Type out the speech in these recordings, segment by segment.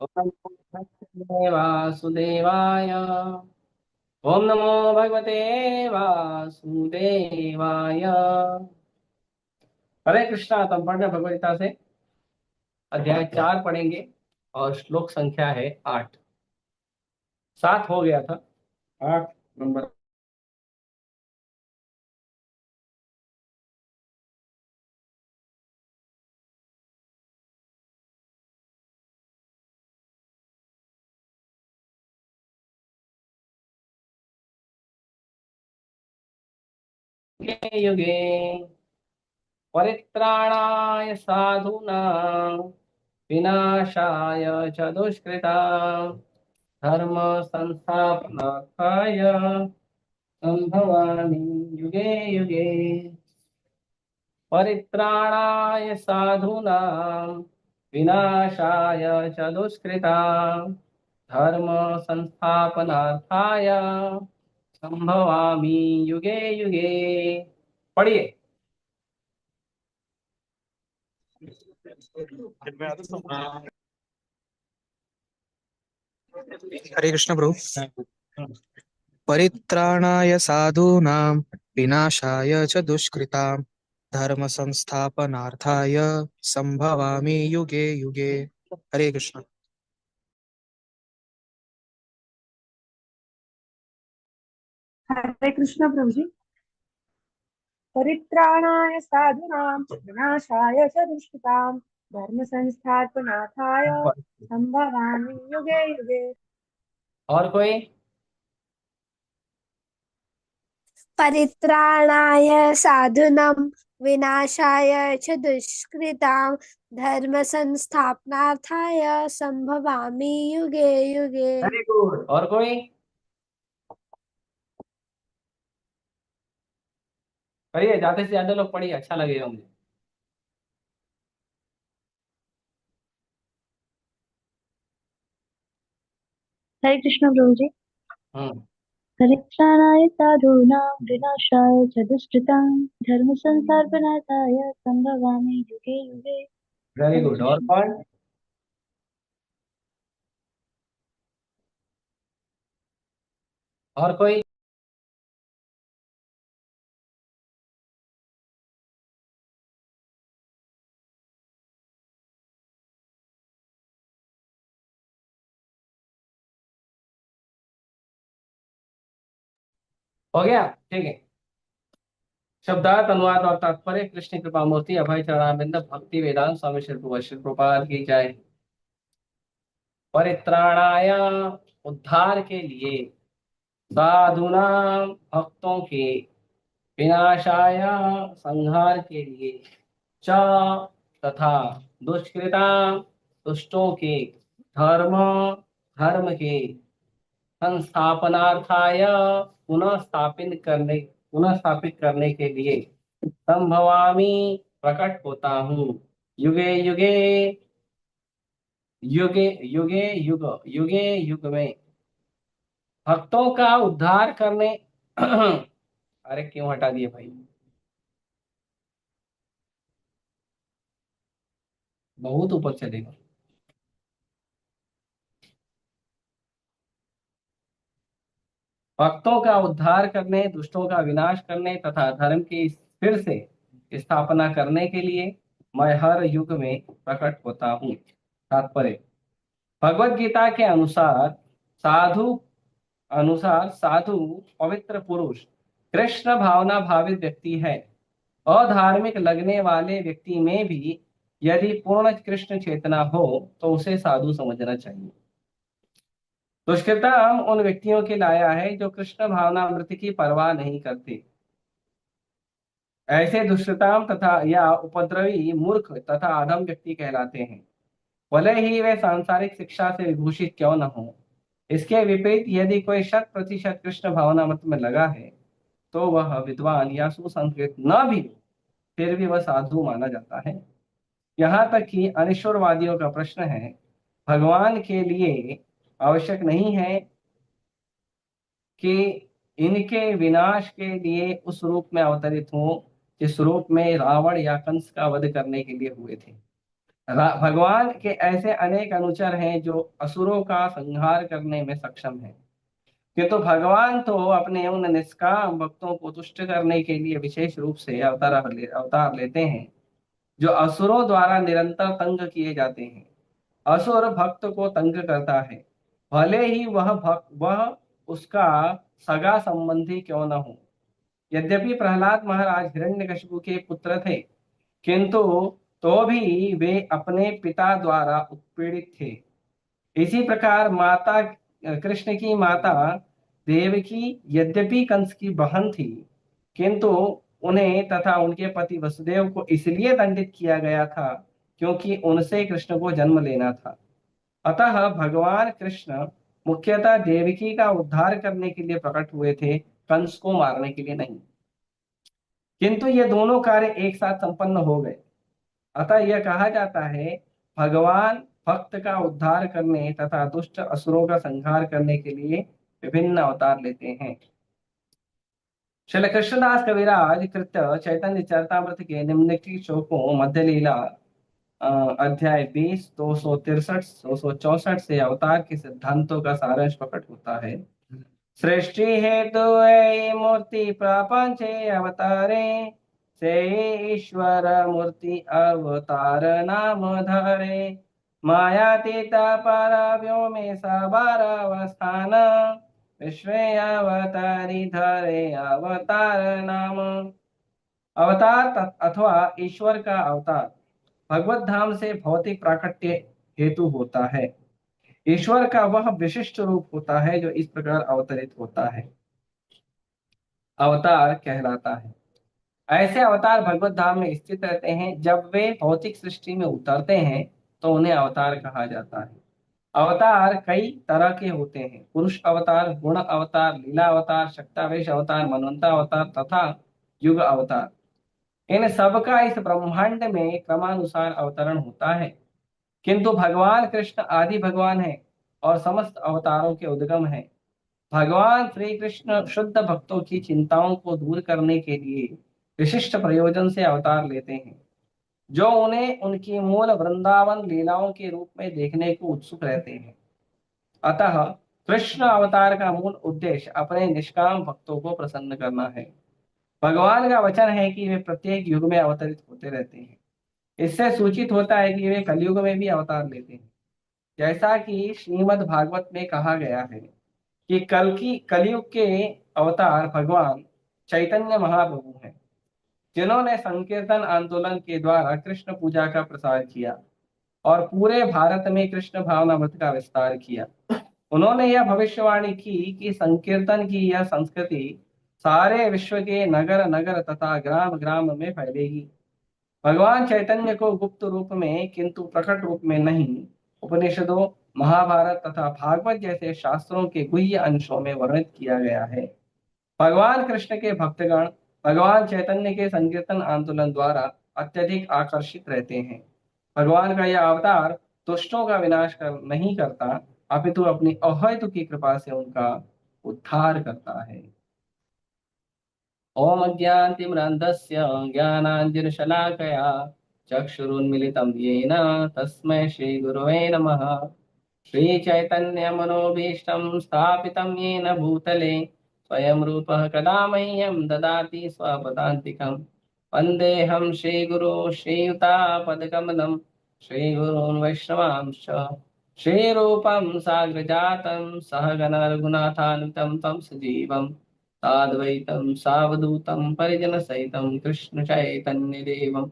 ओम नमो वासुदेवाय। ओम नमो भगवते वासुदेवाय। हरे कृष्णा। तुम पढ़ना भगवद गीता से अध्याय 4 पढ़ेंगे और श्लोक संख्या है 8। 7 हो गया था, 8 नंबर। युगे युगे परित्राणाय साधूनां विनाशाय च दुष्कृतां धर्म संस्थापनार्थाय संभवामि युगे युगे। परित्राणाय साधूनां विनाशाय च दुष्कृतां धर्म संस्थापनार्थाय संभवामि युगे युगे। पढ़िए। हरे कृष्ण प्रभु। परित्राणाय साधूनां विनाशाय च दुष्कृतां धर्म संस्थापनार्थाय संभवामि युगे युगे। हरे कृष्ण। हरे कृष्ण प्रभु जी। परित्राणाय साधूनां विनाशाय च दुष्कृतां धर्म संस्थापनार्थाय संभवामि युगे युगे। और कोई? परित्राणाय साधूनां विनाशाय च दुष्कृतां धर्म संस्थापनार्थाय संभवामि युगे युगे। Very good. और कोई? पढ़िए, ज्यादा से ज्यादा लोग पढ़िए, अच्छा लगेगा मुझे। हरे कृष्ण प्रभु जी। हम्म। परित्राणाय साधूनां विनाशाय च दुष्कृतां धर्म संस्थापनार्थाय संभवामि युगे युगे। वेरी हरे गुड। और कृष्ण। कौन? और कोई? हो गया, ठीक है। शब्दार्थ, अनुवाद और तात्पर्य। कृष्ण कृपा मूर्ति अभय चरणारविंद भक्ति वेदांत स्वामी श्री प्रभुपाद की जय। परित्राणाय, उद्धार के लिए। साधुनाम, भक्तों के। विनाशाय, संहार के लिए। च, तथा। दुष्कृताम, दुष्टों के। धर्म, धर्म के। संस्थापनार्थाय, पुनः स्थापित करने के लिए। संभवामी, प्रकट होता हूँ। युगे युगे, युगे युगे युग, युगे युग में। भक्तों का उद्धार करने अरे क्यों हटा दिए भाई? बहुत ऊपर चलेगा। भक्तों का उद्धार करने, दुष्टों का विनाश करने तथा धर्म की फिर से स्थापना करने के लिए मैं हर युग में प्रकट होता हूँ। तात्पर्य। भगवत गीता के अनुसार साधु पवित्र पुरुष कृष्ण भावना भावित व्यक्ति है। अधार्मिक लगने वाले व्यक्ति में भी यदि पूर्ण कृष्ण चेतना हो तो उसे साधु समझना चाहिए। दुष्कृतम उन व्यक्तियों की लाया है जो कृष्ण भावनामृत की परवाह नहीं करते। ऐसे दुष्कृताम तथा या उपद्रवी मूर्ख तथा अधम व्यक्ति कहलाते हैं, भले ही वे सांसारिक शिक्षा से विभूषित क्यों न हो। इसके विपरीत यदि कोई 100% कृष्ण भावनामृत में लगा है तो वह विद्वान या सुसंस्कृत न भी हो, फिर भी वह साधु माना जाता है। यहाँ तक कि अनिश्वरवादियों का प्रश्न है, भगवान के लिए आवश्यक नहीं है कि इनके विनाश के लिए उस रूप में अवतरित हो जिस रूप में रावण या कंस का वध करने के लिए हुए थे। भगवान के ऐसे अनेक अनुचर हैं जो असुरों का संहार करने में सक्षम हैं, किंतु भगवान तो अपने उन निष्काम भक्तों को तुष्ट करने के लिए विशेष रूप से अवतार लेते हैं जो असुरों द्वारा निरंतर तंग किए जाते हैं। असुर भक्त को तंग करता है, भले ही वह उसका सगा संबंधी क्यों न हो। यद्यपि प्रहलाद महाराज हिरण्यकशिपु के पुत्र थे, किंतु तो भी वे अपने पिता द्वारा उत्पीड़ित थे। इसी प्रकार माता कृष्ण की माता देवकी यद्यपि कंस की बहन थी, किंतु उन्हें तथा उनके पति वसुदेव को इसलिए दंडित किया गया था क्योंकि उनसे कृष्ण को जन्म लेना था। अतः भगवान कृष्ण मुख्यतः देवकी का उद्धार करने के लिए प्रकट हुए थे, कंस को मारने के लिए नहीं। किंतु ये दोनों कार्य एक साथ संपन्न हो गए। अतः यह कहा जाता है, भगवान भक्त का उद्धार करने तथा दुष्ट असुरों का संहार करने के लिए विभिन्न अवतार लेते हैं। श्रील कृष्णदास कविराज कृत चैतन्य चरितामृत के निम्नलिखित श्लोकों मध्य लीला अध्याय 20, 263, 264 से अवतार के सिद्धांतों का सारांश प्रकट होता है। सृष्टि हेतु मूर्ति प्रपंचे अवतारे से ईश्वर मूर्ति अवतार नाम धरे। मायातीत पर व्योमे सबार अवस्थान विश्वे अवतारी धरे अवतार नाम। अवतार अथवा ईश्वर का अवतार भगवत धाम से भौतिक प्राकट्य हेतु होता है। ईश्वर का वह विशिष्ट रूप होता है जो इस प्रकार अवतरित होता है, अवतार कहलाता है। ऐसे अवतार भगवत धाम में स्थित रहते हैं। जब वे भौतिक सृष्टि में उतरते हैं तो उन्हें अवतार कहा जाता है। अवतार कई तरह के होते हैं: पुरुष अवतार, गुण अवतार, लीला अवतार, शक्तावेश अवतार, मनवंतर अवतार तथा युग अवतार। इन सब का इस ब्रह्मांड में क्रमानुसार अवतरण होता है, किंतु भगवान कृष्ण आदि भगवान है और समस्त अवतारों के उद्गम है। भगवान श्री कृष्ण शुद्ध भक्तों की चिंताओं को दूर करने के लिए विशिष्ट प्रयोजन से अवतार लेते हैं, जो उन्हें उनकी मूल वृंदावन लीलाओं के रूप में देखने को उत्सुक रहते हैं। अतः कृष्ण अवतार का मूल उद्देश्य अपने निष्काम भक्तों को प्रसन्न करना है। भगवान का वचन है कि वे प्रत्येक युग में अवतरित होते रहते हैं। इससे सूचित होता है कि वे कलयुग में भी अवतार लेते हैं, जैसा कि श्रीमद् भागवत में कहा गया है कि कलयुग के अवतार भगवान चैतन्य महाप्रभु हैं, जिन्होंने संकीर्तन आंदोलन के द्वारा कृष्ण पूजा का प्रसार किया और पूरे भारत में कृष्ण भावनामृत का विस्तार किया। उन्होंने यह भविष्यवाणी की कि संकीर्तन की यह संस्कृति सारे विश्व के नगर नगर तथा ग्राम ग्राम में फैलेगी। भगवान चैतन्य को गुप्त रूप में किंतु प्रकट रूप में नहीं, उपनिषदों, महाभारत तथा भागवत जैसे शास्त्रों के गुह्य अंशों में वर्णित किया गया है। भगवान कृष्ण के भक्तगण भगवान चैतन्य के संकीर्तन आंदोलन द्वारा अत्यधिक आकर्षित रहते हैं। भगवान का यह अवतार दुष्टों का विनाश नहीं करता, अपितु अपनी अहेतु की कृपा से उनका उद्धार करता है। ओम अज्ञानतिमिरान्धस्य ज्ञानाञ्जनशलाकया चक्षुरुन्मिलितं येन तस्मै श्रीगुरवे नमः। श्रीचैतन्यमनोभीष्टं स्थापितं येन भूतले स्वयं रूपः कदा मह्यं ददाति स्वपदान्तिकं। वन्देऽहं श्रीगुरो श्रीयुतापदकमलं श्रीगुरून् वैष्णवांश्च श्रीरूपं साग्रजातं सहगण रघुनाथान्वितं तं सजीवम् साद्वैतं सावधूतं परिजनसहितं कृष्ण चैतन्यदेवं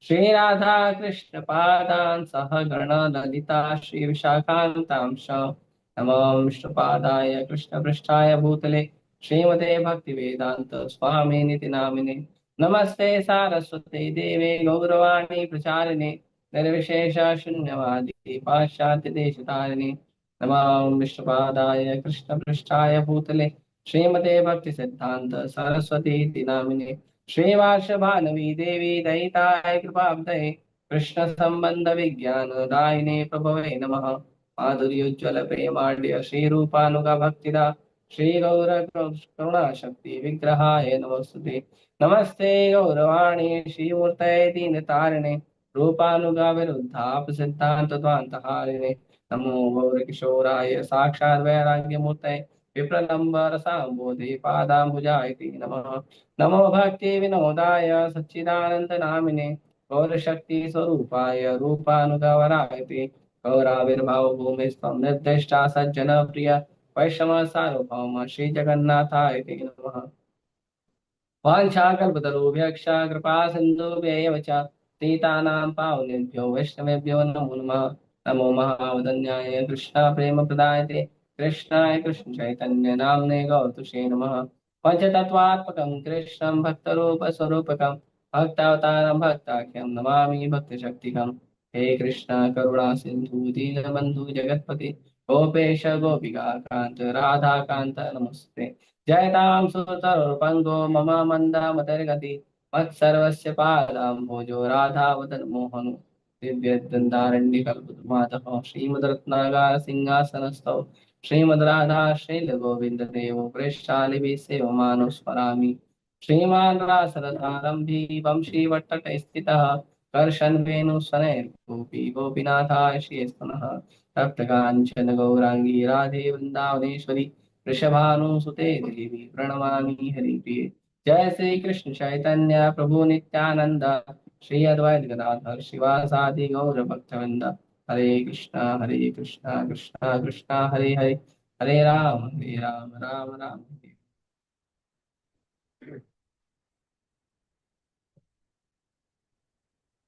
श्रीराधा कृष्ण पादान् सह गण ललिता श्री विशाखान्तांश नमो विष्णुपादाय कृष्ण पृष्ठाय भूतले श्रीमते भक्तिवेदांत स्वामिनिति नामिने। नमस्ते सारस्वते देवे गौरवाणी प्रचारिणे निर्विशेष शून्यवादी पाश्चात्य देशतारिणे। नमो विष्णुपादाय कृष्ण पृष्ठाय भूतले श्रीमते भक्ति सिद्धांत सरस्वती नामिने। श्रीवार्ष भानवी देवी दयिताय कृपाब्धये कृष्ण संबंध विज्ञान दायिने प्रभवे नमः। माधुर्योज्वल प्रेमाढ्य श्री रूपानुगा भक्तिदा श्री गौर करुणा शक्ति विग्रहाय नमस्ते। नमस्ते गौरवाणी श्रीमूर्तये दीन तारिणे रूपानुगा विरुद्धा सिद्धांत द्वांतहारिणे नमो गौरकिशोराय साक्षात् वैराग्यमूर्तये विप्रलम्ब रसाम्बोधि पादाम्बुजाय ते नमः। नमो भक्ति विनोदाय सच्चिदानंद नामिने गौरशक्ति स्वरूपाय रूपानुगवराय ते गौराविर्भाव भूमिस्त्वं निर्दिष्टा सज्जन प्रिय वैष्णव सार्वभौम श्री जगन्नाथाय ते नमः। वाञ्छाकल्पतरुभ्यश्च कृपा सिन्धुभ्येव च पतितानां पावनेभ्यो वैष्णवेभ्यो नमो नमः। नमो महावदन्याय कृष्ण प्रेम प्रदायते कृष्णाय कृष्ण चैतन्य नाम्ने गौतुषे नमः। पंचतत्वात्मकं कृष्णं भक्तरूप स्वरूपकं भक्तावतारं भक्ताख्यं नमामि भक्तशक्तिकं। हे कृष्ण करुणा सिंधु दीनबंधु जगतपते गोपेश गोपिका कांत राधा कांत नमस्ते। जयतां सुतरुपङ्गो मम मन्दामतर्गति मत्सर्वस्य पादाम्भोजो राधावदन् मोहनो दिव्यद्वन्द्वारण्यकल्पद्रुमादः श्रीमद्रत्नागार सिंहासनस्थौ श्रीमद्राधा शैलगोविन्ददेवो प्रेष्ठालिभिः सेवमानो स्मरामि। श्रीमान् रासरसारम्भी वंशीवट्टटे स्थितः कर्षन् वेणुस्वनैर्गोपी गोपीनाथाय श्रीस्तनः तप्तकाञ्चन गौराङ्गी राधे वृन्दावनेश्वरी वृषभानुसुते देवी प्रणमामि हरिप्रिये। जय श्री कृष्ण चैतन्य प्रभु नित्यानंद श्री अद्वैत गदाधर शिवासादि गौर भक्तवृंद। हरे कृष्णा कृष्णा कृष्णा हरे हरे हरे राम राम राम हरे।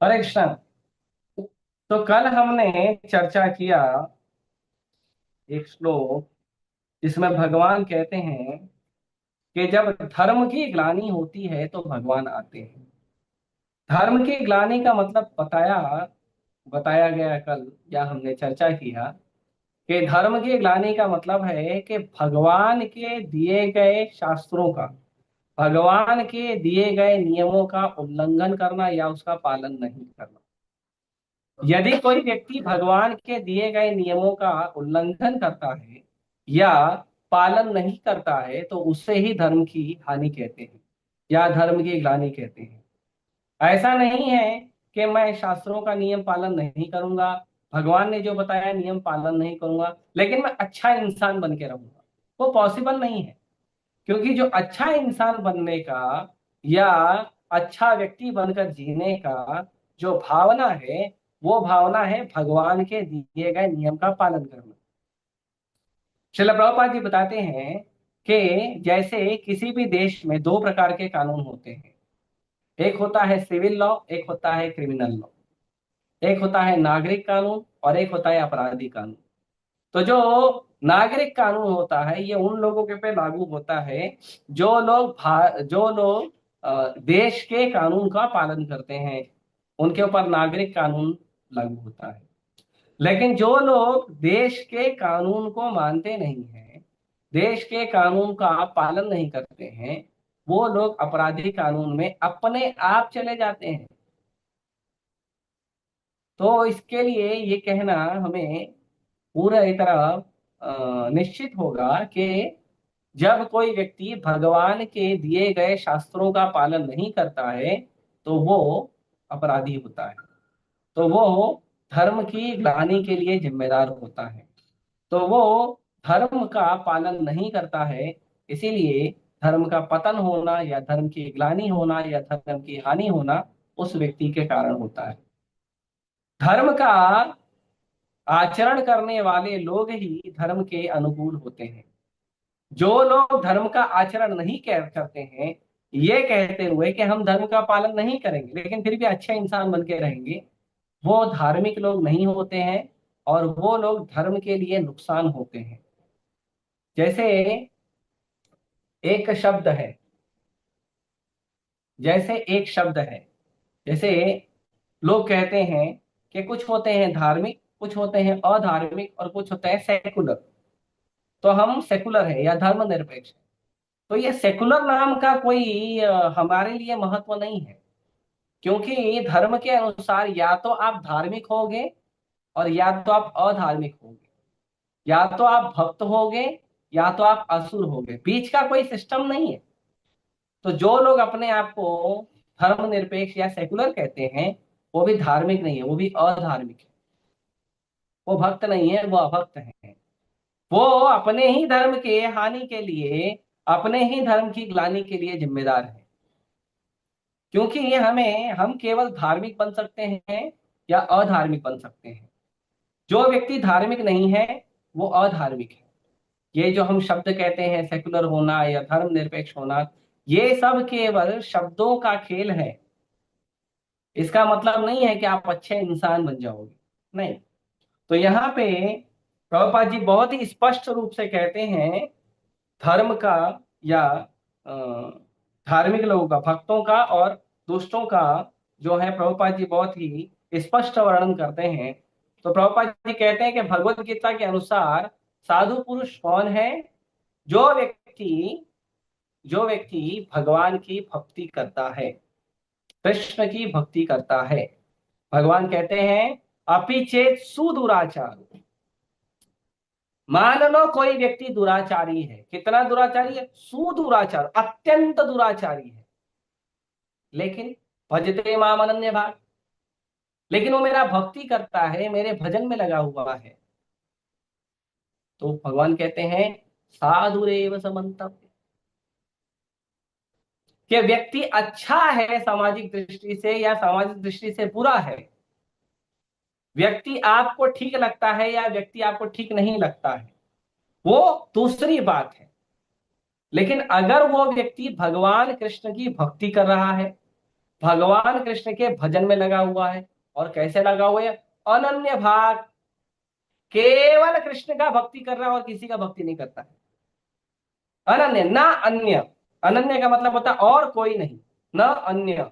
हरे कृष्णा। तो कल हमने चर्चा किया एक श्लोक जिसमें भगवान कहते हैं कि जब धर्म की ग्लानि होती है तो भगवान आते हैं। धर्म की ग्लानि का मतलब बताया गया कल, या हमने चर्चा किया कि धर्म की ग्लानि का मतलब है कि भगवान के दिए गए शास्त्रों का, भगवान के दिए गए नियमों का उल्लंघन करना या उसका पालन नहीं करना। यदि कोई व्यक्ति भगवान के दिए गए नियमों का उल्लंघन करता है या पालन नहीं करता है तो उससे ही धर्म की हानि कहते हैं या धर्म की ग्लानि कहते हैं। ऐसा नहीं है कि मैं शास्त्रों का नियम पालन नहीं करूंगा, भगवान ने जो बताया नियम पालन नहीं करूंगा, लेकिन मैं अच्छा इंसान बन के रहूंगा। वो पॉसिबल नहीं है, क्योंकि जो अच्छा इंसान बनने का या अच्छा व्यक्ति बनकर जीने का जो भावना है, वो भावना है भगवान के दिए गए नियम का पालन करना। श्रील प्रभुपाद जी बताते हैं कि जैसे किसी भी देश में दो प्रकार के कानून होते हैं, एक होता है सिविल लॉ, एक होता है क्रिमिनल लॉ। एक होता है नागरिक कानून और एक होता है आपराधिक कानून। तो जो नागरिक कानून होता है ये उन लोगों के पे लागू होता है जो लोग देश के कानून का पालन करते हैं, उनके ऊपर नागरिक कानून लागू होता है। लेकिन जो लोग देश के कानून को मानते नहीं हैं, देश के कानून का पालन नहीं करते हैं, वो लोग आपराधिक कानून में अपने आप चले जाते हैं। तो इसके लिए ये कहना हमें पूरी तरह निश्चित होगा कि जब कोई व्यक्ति भगवान के दिए गए शास्त्रों का पालन नहीं करता है तो वो अपराधी होता है, तो वो धर्म की ग्लानि के लिए जिम्मेदार होता है। तो वो धर्म का पालन नहीं करता है, इसीलिए धर्म का पतन होना या धर्म की ग्लानि होना या धर्म की हानि होना उस व्यक्ति के कारण होता है। धर्म का आचरण करने वाले लोग ही धर्म के अनुकूल होते हैं। जो लोग धर्म का आचरण नहीं करते हैं, ये कहते हुए कि हम धर्म का पालन नहीं करेंगे लेकिन फिर भी अच्छे इंसान बन के रहेंगे, वो धार्मिक लोग नहीं होते हैं और वो लोग धर्म के लिए नुकसान होते हैं। जैसे एक शब्द है, जैसे एक शब्द है, जैसे लोग कहते हैं कि कुछ होते हैं धार्मिक, कुछ होते हैं अधार्मिक और कुछ होते हैं सेकुलर। तो हम सेकुलर है या धर्मनिरपेक्ष है। तो ये सेकुलर नाम का कोई हमारे लिए महत्व नहीं है, क्योंकि धर्म के अनुसार या तो आप धार्मिक होगे और या तो आप अधार्मिक होगे, या तो आप भक्त होगे या तो आप असुर होगे, बीच का कोई सिस्टम नहीं है। तो जो लोग अपने आप को धर्मनिरपेक्ष या सेकुलर कहते हैं वो भी धार्मिक नहीं है, वो भी अधार्मिक है। वो भक्त नहीं है, वो अभक्त है। वो अपने ही धर्म के हानि के लिए, अपने ही धर्म की ग्लानि के लिए जिम्मेदार है। क्योंकि ये हम केवल धार्मिक बन सकते हैं या अधार्मिक बन सकते हैं। जो व्यक्ति धार्मिक नहीं है वो अधार्मिक है। ये जो हम शब्द कहते हैं सेकुलर होना या धर्मनिरपेक्ष होना, ये सब केवल शब्दों का खेल है। इसका मतलब नहीं है कि आप अच्छे इंसान बन जाओगे, नहीं। तो यहाँ पे प्रभुपाद जी बहुत ही स्पष्ट रूप से कहते हैं धर्म का या धार्मिक लोगों का, भक्तों का और दुष्टों का जो है, प्रभुपाद जी बहुत ही स्पष्ट वर्णन करते हैं। तो प्रभुपाद जी कहते हैं कि भगवत गीता के अनुसार साधु पुरुष कौन है? जो व्यक्ति जो व्यक्ति भगवान की भक्ति करता है, कृष्ण की भक्ति करता है। भगवान कहते हैं अपि चेत सुदुराचार। मान लो कोई व्यक्ति दुराचारी है, कितना दुराचारी है? सुदुराचार, अत्यंत दुराचारी है, लेकिन भजते माम अनन्य भाग, लेकिन वो मेरा भक्ति करता है, मेरे भजन में लगा हुआ है। तो भगवान कहते हैं साधुरेव समन्तव्य। कि व्यक्ति अच्छा है सामाजिक दृष्टि से या सामाजिक दृष्टि से बुरा है, व्यक्ति आपको ठीक लगता है या व्यक्ति आपको ठीक नहीं लगता है, वो दूसरी बात है। लेकिन अगर वो व्यक्ति भगवान कृष्ण की भक्ति कर रहा है, भगवान कृष्ण के भजन में लगा हुआ है, और कैसे लगा हुआ है? अनन्य भाग, केवल कृष्ण का भक्ति कर रहा है और किसी का भक्ति नहीं करता है। अनन्य, ना अन्य। अनन्य का मतलब होता है और कोई नहीं, न अन्य।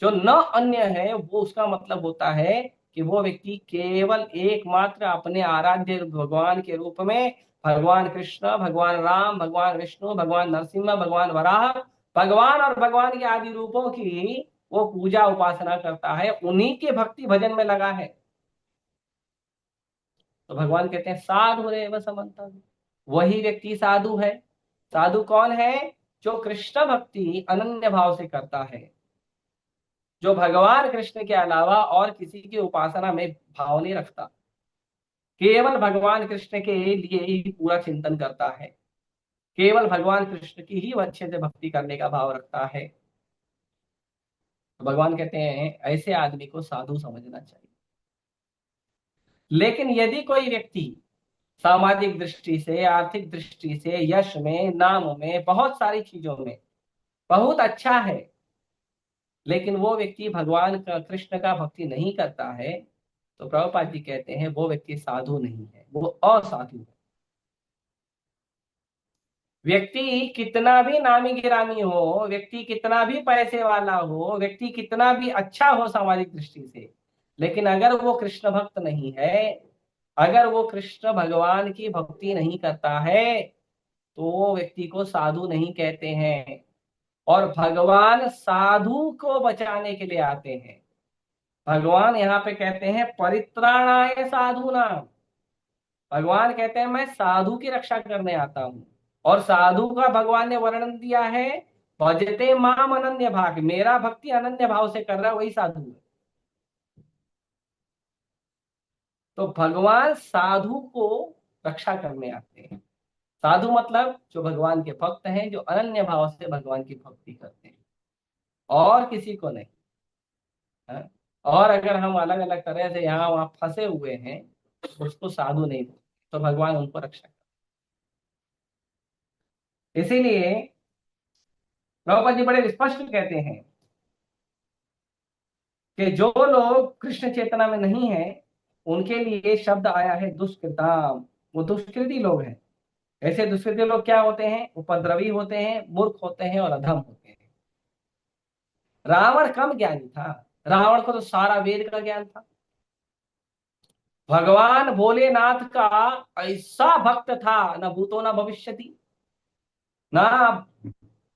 जो न अन्य है वो उसका मतलब होता है कि वो व्यक्ति केवल एकमात्र अपने आराध्य भगवान के रूप में, भगवान कृष्ण, भगवान राम, भगवान विष्णु, भगवान नरसिम्हा, भगवान वराह, भगवान और भगवान के आदि रूपों की वो पूजा उपासना करता है, उन्हीं के भक्ति भजन में लगा है। तो भगवान कहते हैं साधु रेव समन्तव्य। वही व्यक्ति साधु है। साधु कौन है? जो कृष्ण भक्ति अनन्य भाव से करता है, जो भगवान कृष्ण के अलावा और किसी की उपासना में भाव नहीं रखता, केवल भगवान कृष्ण के लिए ही पूरा चिंतन करता है, केवल भगवान कृष्ण की ही अच्छे से भक्ति करने का भाव रखता है। तो भगवान कहते हैं ऐसे आदमी को साधु समझना चाहिए। लेकिन यदि कोई व्यक्ति सामाजिक दृष्टि से, आर्थिक दृष्टि से, यश में, नाम में, बहुत सारी चीजों में बहुत अच्छा है, लेकिन वो व्यक्ति भगवान का, कृष्ण का भक्ति नहीं करता है, तो प्रभुपाद जी कहते हैं वो व्यक्ति साधु नहीं है, वो असाधु है। व्यक्ति कितना भी नामी गिरामी हो, व्यक्ति कितना भी पैसे वाला हो, व्यक्ति कितना भी अच्छा हो सामाजिक दृष्टि से, लेकिन अगर वो कृष्ण भक्त नहीं है, अगर वो कृष्ण भगवान की भक्ति नहीं करता है, तो वो व्यक्ति को साधु नहीं कहते हैं। और भगवान साधु को बचाने के लिए आते हैं। भगवान यहाँ पे कहते हैं परित्राणाय साधूनाम। भगवान कहते हैं मैं साधु की रक्षा करने आता हूं। और साधु का भगवान ने वर्णन दिया है भजते माम अनन्य भाग। मेरा भक्ति अनन्य भाव से कर रहा है, वही साधु है। तो भगवान साधु को रक्षा करने आते हैं। साधु मतलब जो भगवान के भक्त हैं, जो अनन्य भाव से भगवान की भक्ति करते हैं, और किसी को नहीं। हाँ? और अगर हम अलग अलग तरह से यहाँ वहां फंसे हुए हैं, उसको साधु नहीं बोलते। तो भगवान उनको रक्षा करते। इसीलिए प्रभुपाद जी बड़े स्पष्ट कहते हैं कि जो लोग कृष्ण चेतना में नहीं है, उनके लिए शब्द आया है दुष्कृताम। वो दुष्कृति लोग हैं। ऐसे दुष्कृति लोग क्या होते हैं? उपद्रवी होते हैं, मूर्ख होते हैं और अधम होते हैं। रावण कम ज्ञानी था। रावण को तो सारा वेद का ज्ञान था। भगवान भोलेनाथ का ऐसा भक्त था, न भूतो न भविष्यति। ना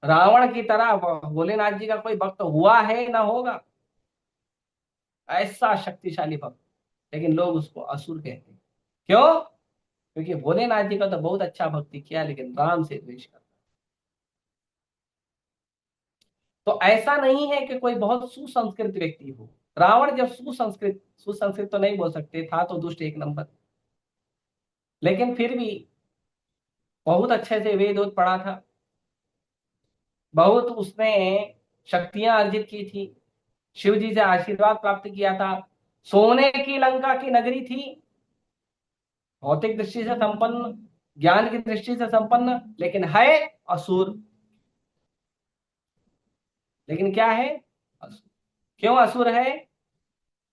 रावण की तरह भोलेनाथ जी का कोई भक्त हुआ है ना होगा, ऐसा शक्तिशाली भक्त। लेकिन लोग उसको असुर कहते हैं। क्यों? क्योंकि भोलेनाथ जी का तो बहुत अच्छा भक्ति किया, लेकिन राम से द्वेष करता। तो ऐसा नहीं है कि कोई बहुत सुसंस्कृत व्यक्ति हो, रावण जब सुसंस्कृत, सुसंस्कृत तो नहीं बोल सकते, था तो दुष्ट एक नंबर, लेकिन फिर भी बहुत अच्छे से वेद वोद पढ़ा था, बहुत उसने शक्तियां अर्जित की थी, शिव जी से आशीर्वाद प्राप्त किया था, सोने की लंका की नगरी थी, भौतिक दृष्टि से संपन्न, ज्ञान की दृष्टि से संपन्न, लेकिन है असुर। लेकिन क्या है? असुर। क्यों असुर है?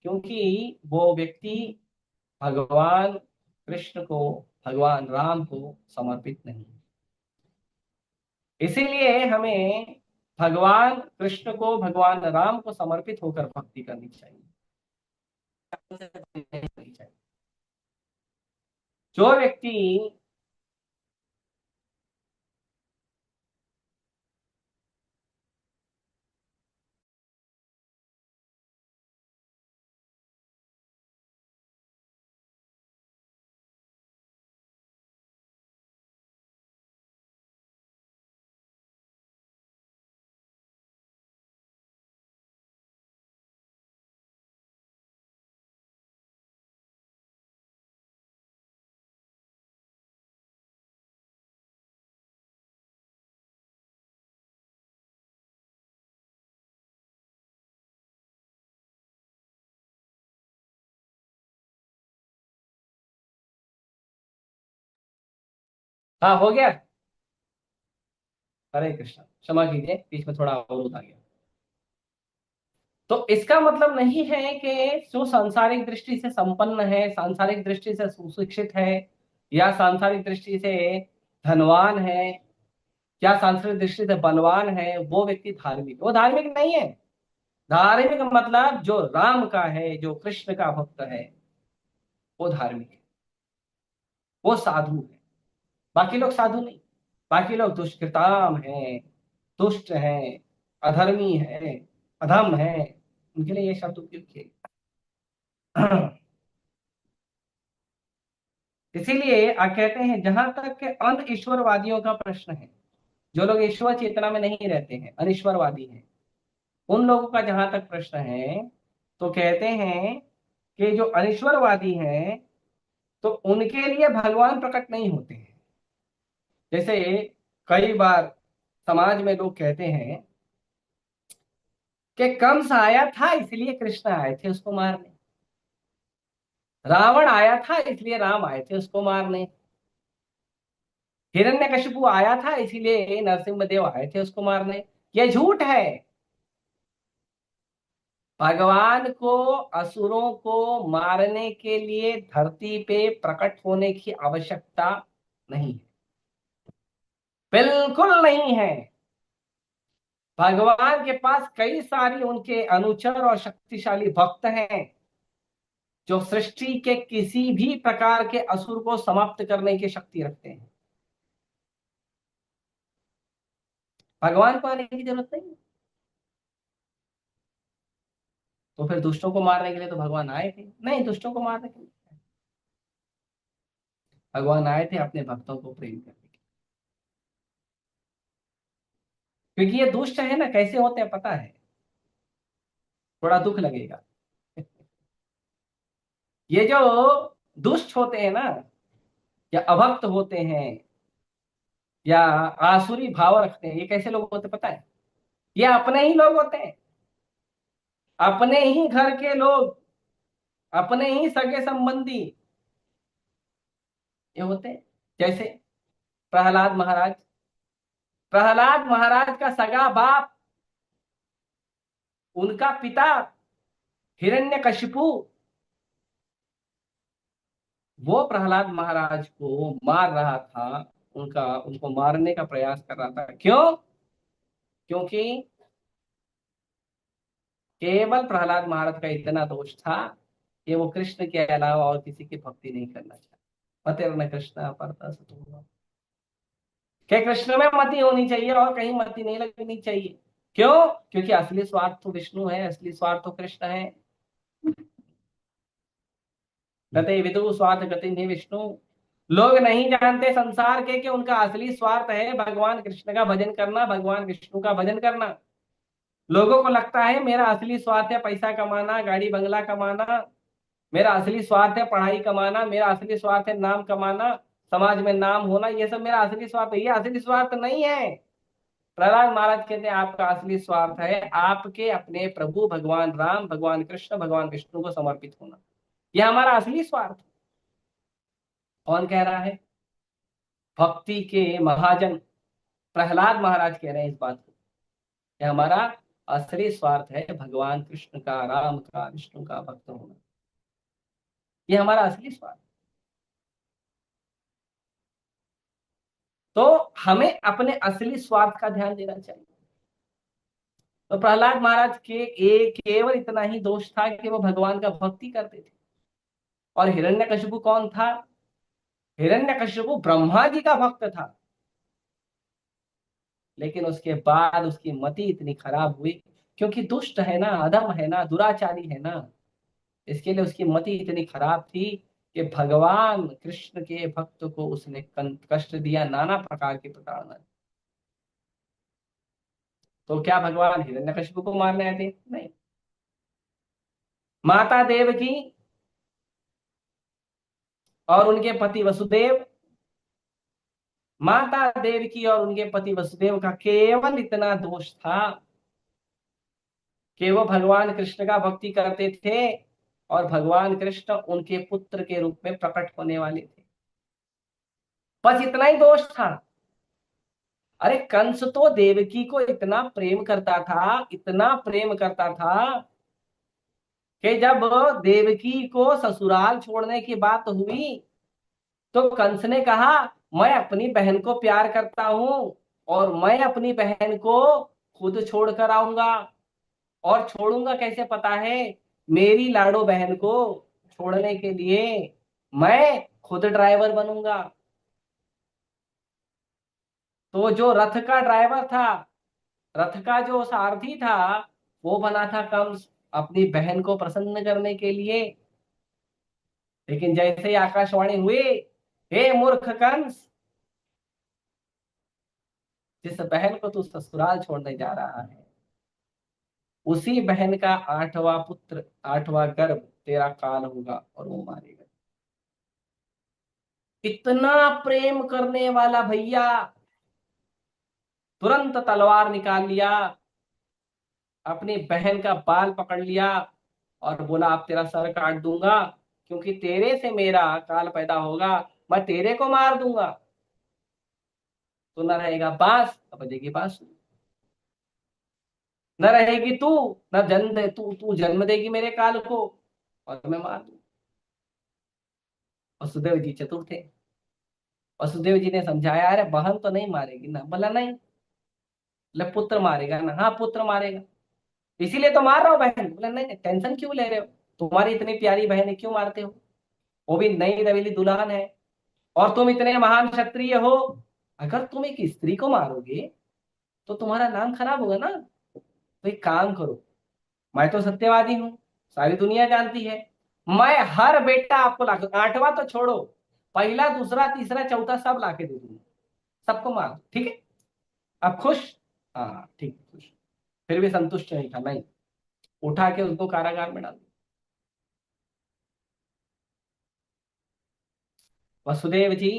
क्योंकि वो व्यक्ति भगवान कृष्ण को, भगवान राम को समर्पित नहीं है। इसीलिए हमें भगवान कृष्ण को, भगवान राम को समर्पित होकर भक्ति करनी चाहिए। जो व्यक्ति हाँ, हो गया। हरे कृष्ण, क्षमा कीजिए, बीच में थोड़ा अवरोध आ गया। तो इसका मतलब नहीं है कि जो सांसारिक दृष्टि से संपन्न है, सांसारिक दृष्टि से सुशिक्षित है, या सांसारिक दृष्टि से धनवान है, या सांसारिक दृष्टि से बलवान है, वो व्यक्ति धार्मिक, वो धार्मिक नहीं है। धार्मिक मतलब जो राम का है, जो कृष्ण का भक्त है, वो धार्मिक है, वो साधु है। बाकी लोग साधु नहीं, बाकी लोग दुष्कृताम हैं, दुष्ट हैं, अधर्मी है, अधम है, उनके लिए ये शब्द उपयोग किए। इसीलिए आप कहते हैं, जहां तक के अंध ईश्वरवादियों का प्रश्न है, जो लोग ईश्वर चेतना में नहीं रहते हैं, अनिश्वरवादी हैं, उन लोगों का जहां तक प्रश्न है, तो कहते हैं कि जो अनिश्वरवादी हैं, तो उनके लिए भगवान प्रकट नहीं होते हैं। जैसे कई बार समाज में लोग कहते हैं कि कंस आया था इसलिए कृष्ण आए थे उसको मारने, रावण आया था इसलिए राम आए थे उसको मारने, हिरण्यकशिपु आया था इसीलिए नरसिंहदेव आए थे उसको मारने। ये झूठ है। भगवान को असुरों को मारने के लिए धरती पे प्रकट होने की आवश्यकता नहीं है, बिल्कुल नहीं है। भगवान के पास कई सारी उनके अनुचर और शक्तिशाली भक्त हैं, जो सृष्टि के किसी भी प्रकार के असुर को समाप्त करने की शक्ति रखते हैं। भगवान को आने की जरूरत नहीं है। तो फिर दुष्टों को मारने के लिए तो भगवान आए थे? नहीं, दुष्टों को मारने के लिए भगवान आए थे अपने भक्तों को प्रेम करने के लिए। क्योंकि ये दुष्ट है ना, कैसे होते हैं पता है? थोड़ा दुख लगेगा। ये जो दुष्ट होते हैं ना, या अभक्त होते हैं, या आसुरी भाव रखते हैं, ये कैसे लोग होते पता है? ये अपने ही लोग होते हैं, अपने ही घर के लोग, अपने ही सगे संबंधी ये होते हैं। जैसे प्रहलाद महाराज, प्रहलाद महाराज का सगा बाप, उनका पिता हिरण्यकशिपु, वो प्रहलाद महाराज को मार रहा था, उनको मारने का प्रयास कर रहा था। क्यों? क्योंकि केवल प्रहलाद महाराज का इतना दोष था कि वो कृष्ण के अलावा और किसी की भक्ति नहीं करना चाहता। पतेर्न कृष्ण परता सतुर्मा, कि कृष्ण में मति होनी चाहिए और कहीं मति नहीं लगनी चाहिए। क्यों? क्योंकि असली स्वार्थ तो विष्णु है, असली स्वार्थ तो कृष्ण है। गते विदु स्वार्थ गति नहीं विष्णु। लोग नहीं जानते संसार के कि उनका असली स्वार्थ है भगवान कृष्ण का भजन करना, भगवान विष्णु का भजन करना। लोगों को लगता है मेरा असली स्वार्थ है पैसा कमाना, गाड़ी बंगला कमाना, मेरा असली स्वार्थ है पढ़ाई कमाना, मेरा असली स्वार्थ है नाम कमाना, समाज में नाम होना, ये सब मेरा असली स्वार्थ है। ये असली स्वार्थ नहीं है। प्रहलाद महाराज कहते हैं आपका असली स्वार्थ है आपके अपने प्रभु भगवान राम, भगवान कृष्ण, भगवान विष्णु को समर्पित होना। यह हमारा असली स्वार्थ है। कौन कह रहा है? भक्ति के महाजन प्रहलाद महाराज कह रहे हैं इस बात को। यह हमारा असली स्वार्थ है भगवान कृष्ण का, राम का, विष्णु का भक्त होना। यह हमारा असली स्वार्थ। तो हमें अपने असली स्वार्थ का ध्यान देना चाहिए। तो प्रहलाद महाराज के एक केवल इतना ही दोष था कि वो भगवान का भक्ति करते थे। और हिरण्यकशिपु कौन था? हिरण्यकशिपु ब्रह्मा जी का भक्त था। लेकिन उसके बाद उसकी मति इतनी खराब हुई, क्योंकि दुष्ट है ना, अधम है ना, दुराचारी है ना, इसके लिए उसकी मति इतनी खराब थी कि भगवान कृष्ण के भक्त को उसने कष्ट दिया, नाना प्रकार की प्रताड़ना। तो क्या भगवान हिरण्यकशिपु को मारने आए थे? नहीं। माता देवकी और उनके पति वसुदेव, माता देवकी और उनके पति वसुदेव का केवल इतना दोष था कि वो भगवान कृष्ण का भक्ति करते थे और भगवान कृष्ण उनके पुत्र के रूप में प्रकट होने वाले थे। बस इतना ही दोष था। अरे कंस तो देवकी को इतना प्रेम करता था, इतना प्रेम करता था कि जब देवकी को ससुराल छोड़ने की बात हुई तो कंस ने कहा मैं अपनी बहन को प्यार करता हूं और मैं अपनी बहन को खुद छोड़ कर आऊंगा। और छोड़ूंगा कैसे पता है? मेरी लाडो बहन को छोड़ने के लिए मैं खुद ड्राइवर बनूंगा। तो जो रथ का ड्राइवर था, रथ का जो सारथी था, वो बना था कंस अपनी बहन को प्रसन्न करने के लिए। लेकिन जैसे ही आकाशवाणी हुई, हे मूर्ख कंस, जिस बहन को तू ससुराल छोड़ने जा रहा है उसी बहन का 8वां पुत्र, 8वां गर्भ तेरा काल होगा और वो मारेगा। इतना प्रेम करने वाला भैया तुरंत तलवार निकाल लिया, अपनी बहन का बाल पकड़ लिया और बोला अब तेरा सर काट दूंगा, क्योंकि तेरे से मेरा काल पैदा होगा, मैं तेरे को मार दूंगा। तो न रहेगा बांस, अब बजेगी बांसुरी। न रहेगी तू, न जन्म दे तू, तू जन्म देगी मेरे काल को और मैं मार दूंगा। वसुदेव जी चतुर थे। वसुदेव जी ने समझाया अरे बहन तो नहीं मारेगी ना? बोला नहीं। बोले पुत्र मारेगा ना? हाँ पुत्र मारेगा, इसीलिए तो मार रहा हूं बहन। बोला नहीं नहीं, टेंशन क्यों ले रहे हो? तुम्हारी इतनी प्यारी बहन है, क्यों मारते हो? वो भी नई नवेली दुल्हन है और तुम इतने महान क्षत्रिय हो। अगर तुम एक स्त्री को मारोगे तो तुम्हारा नाम खराब होगा ना। तो एक काम करो, मैं तो सत्यवादी हूँ, सारी दुनिया जानती है, मैं हर बेटा आपको ला, 8वां तो छोड़ो, पहला दूसरा तीसरा चौथा सब लाके दे दूंगा, सबको मार दो, ठीक है? अब खुश? हाँ ठीक है, खुश। फिर भी संतुष्ट नहीं था, नहीं, उठा के उसको कारागार में डाल दिया। वसुदेव जी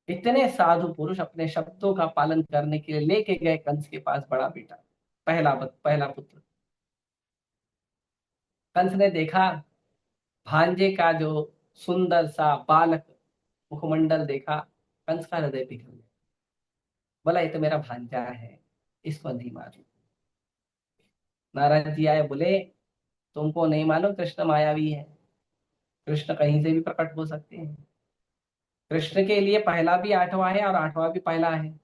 इतने साधु पुरुष अपने शब्दों का पालन करने के लिए लेके गए कंस के पास बड़ा बेटा, पहला पुत्र। कंस ने देखा भांजे का जो सुंदर सा बालक मुखमंडल देखा, कंस का हृदय पिघल गया। बोला ये तो मेरा भांजा है, इसको नहीं मारू। नारायण जी आए, बोले तुमको नहीं मालूम कृष्ण मायावी है, कृष्ण कहीं से भी प्रकट हो सकते हैं। कृष्ण के लिए पहला भी 8वां है और 8वां भी पहला है।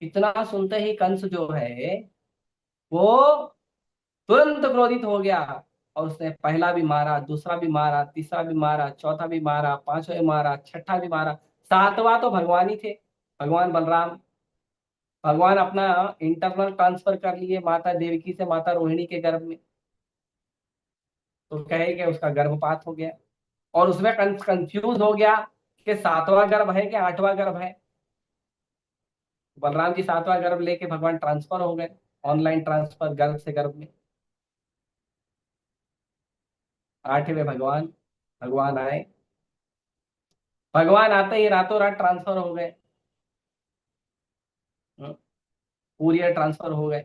इतना सुनते ही कंस जो है वो तुरंत क्रोधित हो गया और उसने पहला भी मारा, दूसरा भी मारा, तीसरा भी मारा, चौथा भी मारा, पांचवा भी मारा, छठा भी मारा, 7वां तो भगवान ही थे, भगवान बलराम। भगवान अपना इंटरनल ट्रांसफर कर लिए माता देवकी से माता रोहिणी के गर्भ में। तो कहे कि उसका गर्भपात हो गया और उसमें कंफ्यूज हो गया कि 7वां गर्भ है कि 8वां गर्भ है। बलराम जी 7वां गर्भ लेके भगवान ट्रांसफर हो गए ऑनलाइन ट्रांसफर गर्भ से गर्भ में। 8वें भगवान, भगवान आए, भगवान आते ही रातों रात ट्रांसफर हो गए, कुरियर ट्रांसफर हो गए।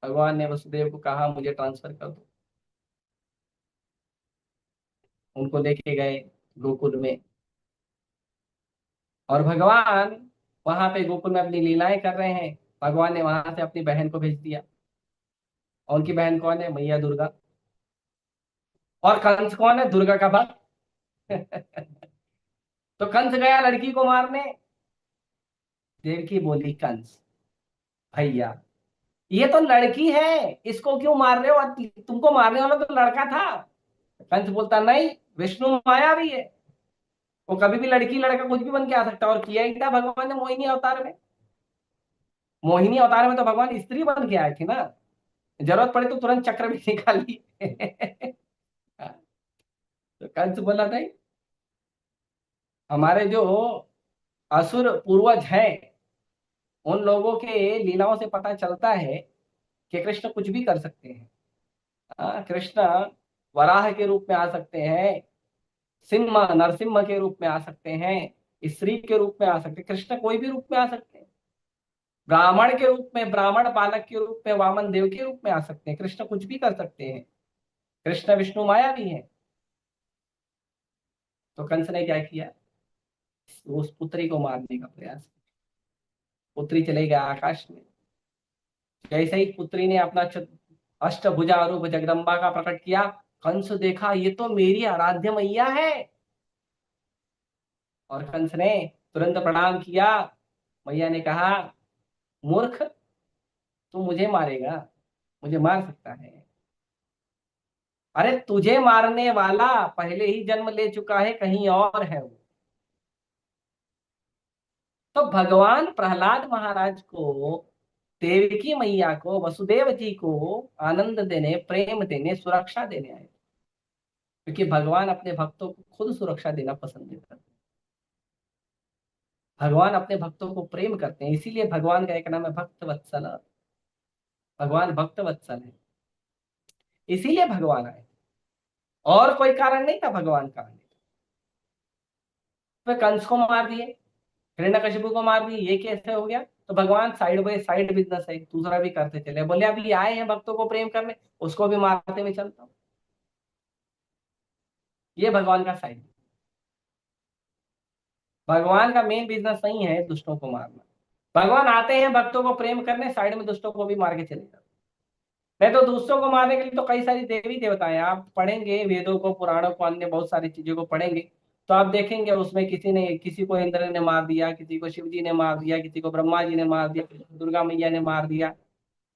भगवान ने वसुदेव को कहा मुझे ट्रांसफर कर दो, उनको लेके गए गोकुल में, और भगवान वहां पे गोकुल में अपनी लीलाएं कर रहे हैं। भगवान ने वहां से अपनी बहन को भेज दिया, और उनकी बहन कौन है? मैया दुर्गा। और कंस कौन है? दुर्गा का भक्त। तो कंस गया लड़की को मारने। देवकी बोली कंस भैया ये तो लड़की है, इसको क्यों मार रहे हो? तुमको मारने वाला तो लड़का था। कंस बोलता नहीं, विष्णु माया भी है, वो कभी भी लड़की लड़का कुछ भी बन के आ सकता है। और किया ही था भगवान ने मोहिनी अवतार में। मोहिनी अवतार में तो भगवान स्त्री बन के आए थे ना, जरूरत पड़े तो तुरंत चक्र भी निकाल ली। तो कंस बोला नहीं, हमारे जो असुर पूर्वज हैं उन लोगों के लीलाओं से पता चलता है कि कृष्ण कुछ भी कर सकते हैं। कृष्ण वराह के रूप में आ सकते हैं, सिंह नरसिम्हा के रूप में आ सकते हैं, स्त्री के रूप में आ सकते हैं, कृष्ण कोई भी रूप में आ सकते हैं। ब्राह्मण के रूप में, ब्राह्मण बालक के रूप में, वामन देव के रूप में आ सकते हैं। कृष्ण कुछ भी कर सकते हैं, कृष्ण विष्णु माया भी है। तो कंस ने क्या किया? उस पुत्री को मारने का प्रयास किया। पुत्री चले गया आकाश में। जैसे ही पुत्री ने अपना अष्टभुजा रूप जगदम्बा का प्रकट किया, कंस देखा ये तो मेरी आराध्य मैया है। और कंस ने तुरंत प्रणाम किया। मैया ने कहा मूर्ख, तू मुझे मारेगा? मुझे मार सकता है? अरे तुझे मारने वाला पहले ही जन्म ले चुका है, कहीं और है वो। तो भगवान प्रहलाद महाराज को, देवकी मैया को, वसुदेव जी को आनंद देने, प्रेम देने, सुरक्षा देने आए, क्योंकि भगवान अपने भक्तों को खुद सुरक्षा देना पसंद करते हैं। भगवान अपने भक्तों को प्रेम करते हैं, इसीलिए भगवान का एक नाम है भक्त वत्सल। भगवान भक्त वत्सल है, इसीलिए भगवान आए, और कोई कारण नहीं था भगवान का आने का। तो कंस को मार दिए, हिरण्यकशिपु को मार दिए, ये कैसे हो गया? तो भगवान साइड बाय साइड बिजनेस है, दूसरा भी करते चले। बोले अभी आए हैं भक्तों को प्रेम करने, उसको भी मारते हुए चलता हूँ। ये भगवान का साइड। भगवान का मेन बिजनेस नहीं है दुष्टों को मारना। भगवान आते हैं भक्तों को प्रेम करने, साइड में दुष्टों को भी मार के चले जाते। नहीं तो दूसरों को मारने के लिए तो कई सारी देवी देवता हैं। आप पढ़ेंगे वेदों को, पुराणों को, अन्य बहुत सारी चीजों को पढ़ेंगे तो आप देखेंगे उसमें किसी को इंद्र ने मार दिया, किसी को शिव जी ने मार दिया, किसी को ब्रह्मा जी ने मार दिया, किसी को दुर्गा मैया ने मार दिया।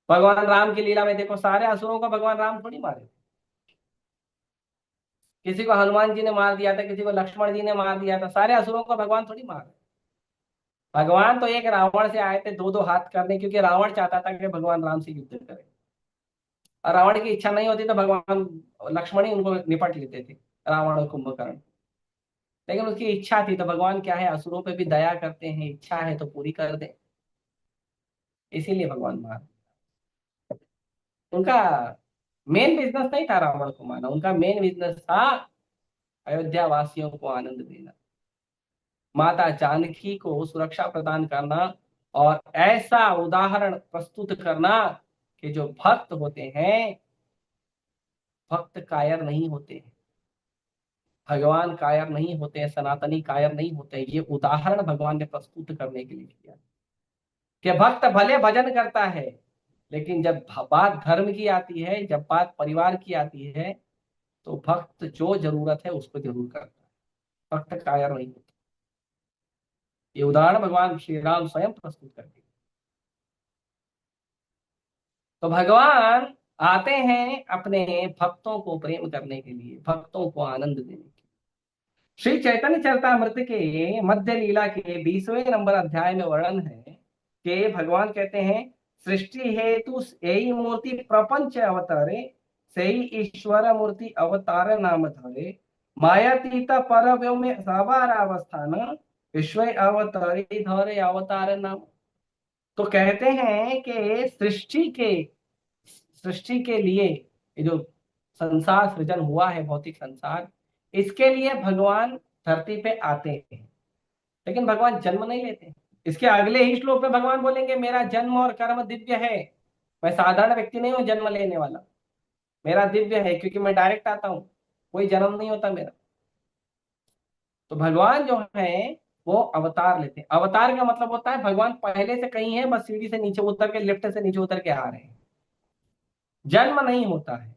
भगवान राम की लीला में देखो, सारे असुरों को भगवान राम थोड़ी मारे। किसी को हनुमान जी ने मार दिया था, किसी को लक्ष्मण जी ने मार दिया था, सारे असुरों को भगवान थोड़ी मारे। भगवान तो एक रावण से आए थे दो दो हाथ करने, क्योंकि रावण चाहता था कि भगवान राम से युद्ध करे, और रावण की इच्छा नहीं होती तो भगवान लक्ष्मण ही उनको निपट लेते थे, रावण और कुंभकर्ण। लेकिन उसकी इच्छा थी, तो भगवान क्या है, असुरों पे भी दया करते हैं, इच्छा है तो पूरी कर दे, इसीलिए भगवान मार। उनका मेन बिजनेस नहीं था रावण को मारना, उनका मेन बिजनेस था अयोध्या वासियों को आनंद देना, माता जानकी को सुरक्षा प्रदान करना, और ऐसा उदाहरण प्रस्तुत करना कि जो भक्त होते हैं, भक्त कायर नहीं होते हैं, भगवान कायर नहीं होते हैं, सनातनी कायर नहीं होते हैं। ये उदाहरण भगवान ने प्रस्तुत करने के लिए किया कि भक्त भले भजन करता है, लेकिन जब बात धर्म की आती है, जब बात परिवार की आती है, तो भक्त जो जरूरत है उसको जरूर करता है, भक्त कायर नहीं होता। ये उदाहरण भगवान श्री राम स्वयं प्रस्तुत करते हैं। तो भगवान आते हैं अपने भक्तों को प्रेम करने के लिए, भक्तों को आनंद देने के लिए। श्री चैतन्य चरितामृत के मध्य लीला के 20वें नंबर अध्याय में वर्णन है कि भगवान कहते हैं सृष्टि हेतु यही मूर्ति प्रपंच अवतारे, सही ईश्वर मूर्ति अवतार नाम धरे, मायातीत पर में सवार अवस्थान, विश्व अवतारी धरे अवतार नाम। तो कहते हैं कि सृष्टि के सृष्टि के लिए, ये जो संसार सृजन हुआ है, भौतिक संसार, इसके लिए भगवान धरती पे आते हैं, लेकिन भगवान जन्म नहीं लेते। इसके अगले ही श्लोक में भगवान बोलेंगे मेरा जन्म और कर्म दिव्य है, मैं साधारण व्यक्ति नहीं हूं जन्म लेने वाला, मेरा दिव्य है क्योंकि मैं डायरेक्ट आता हूं, कोई जन्म नहीं होता मेरा। तो भगवान जो है वो अवतार लेते हैं। अवतार का मतलब होता है भगवान पहले से कहीं है, बस सीढ़ी से नीचे उतर के, लिफ्ट से नीचे उतर के आ रहे हैं, जन्म नहीं होता है।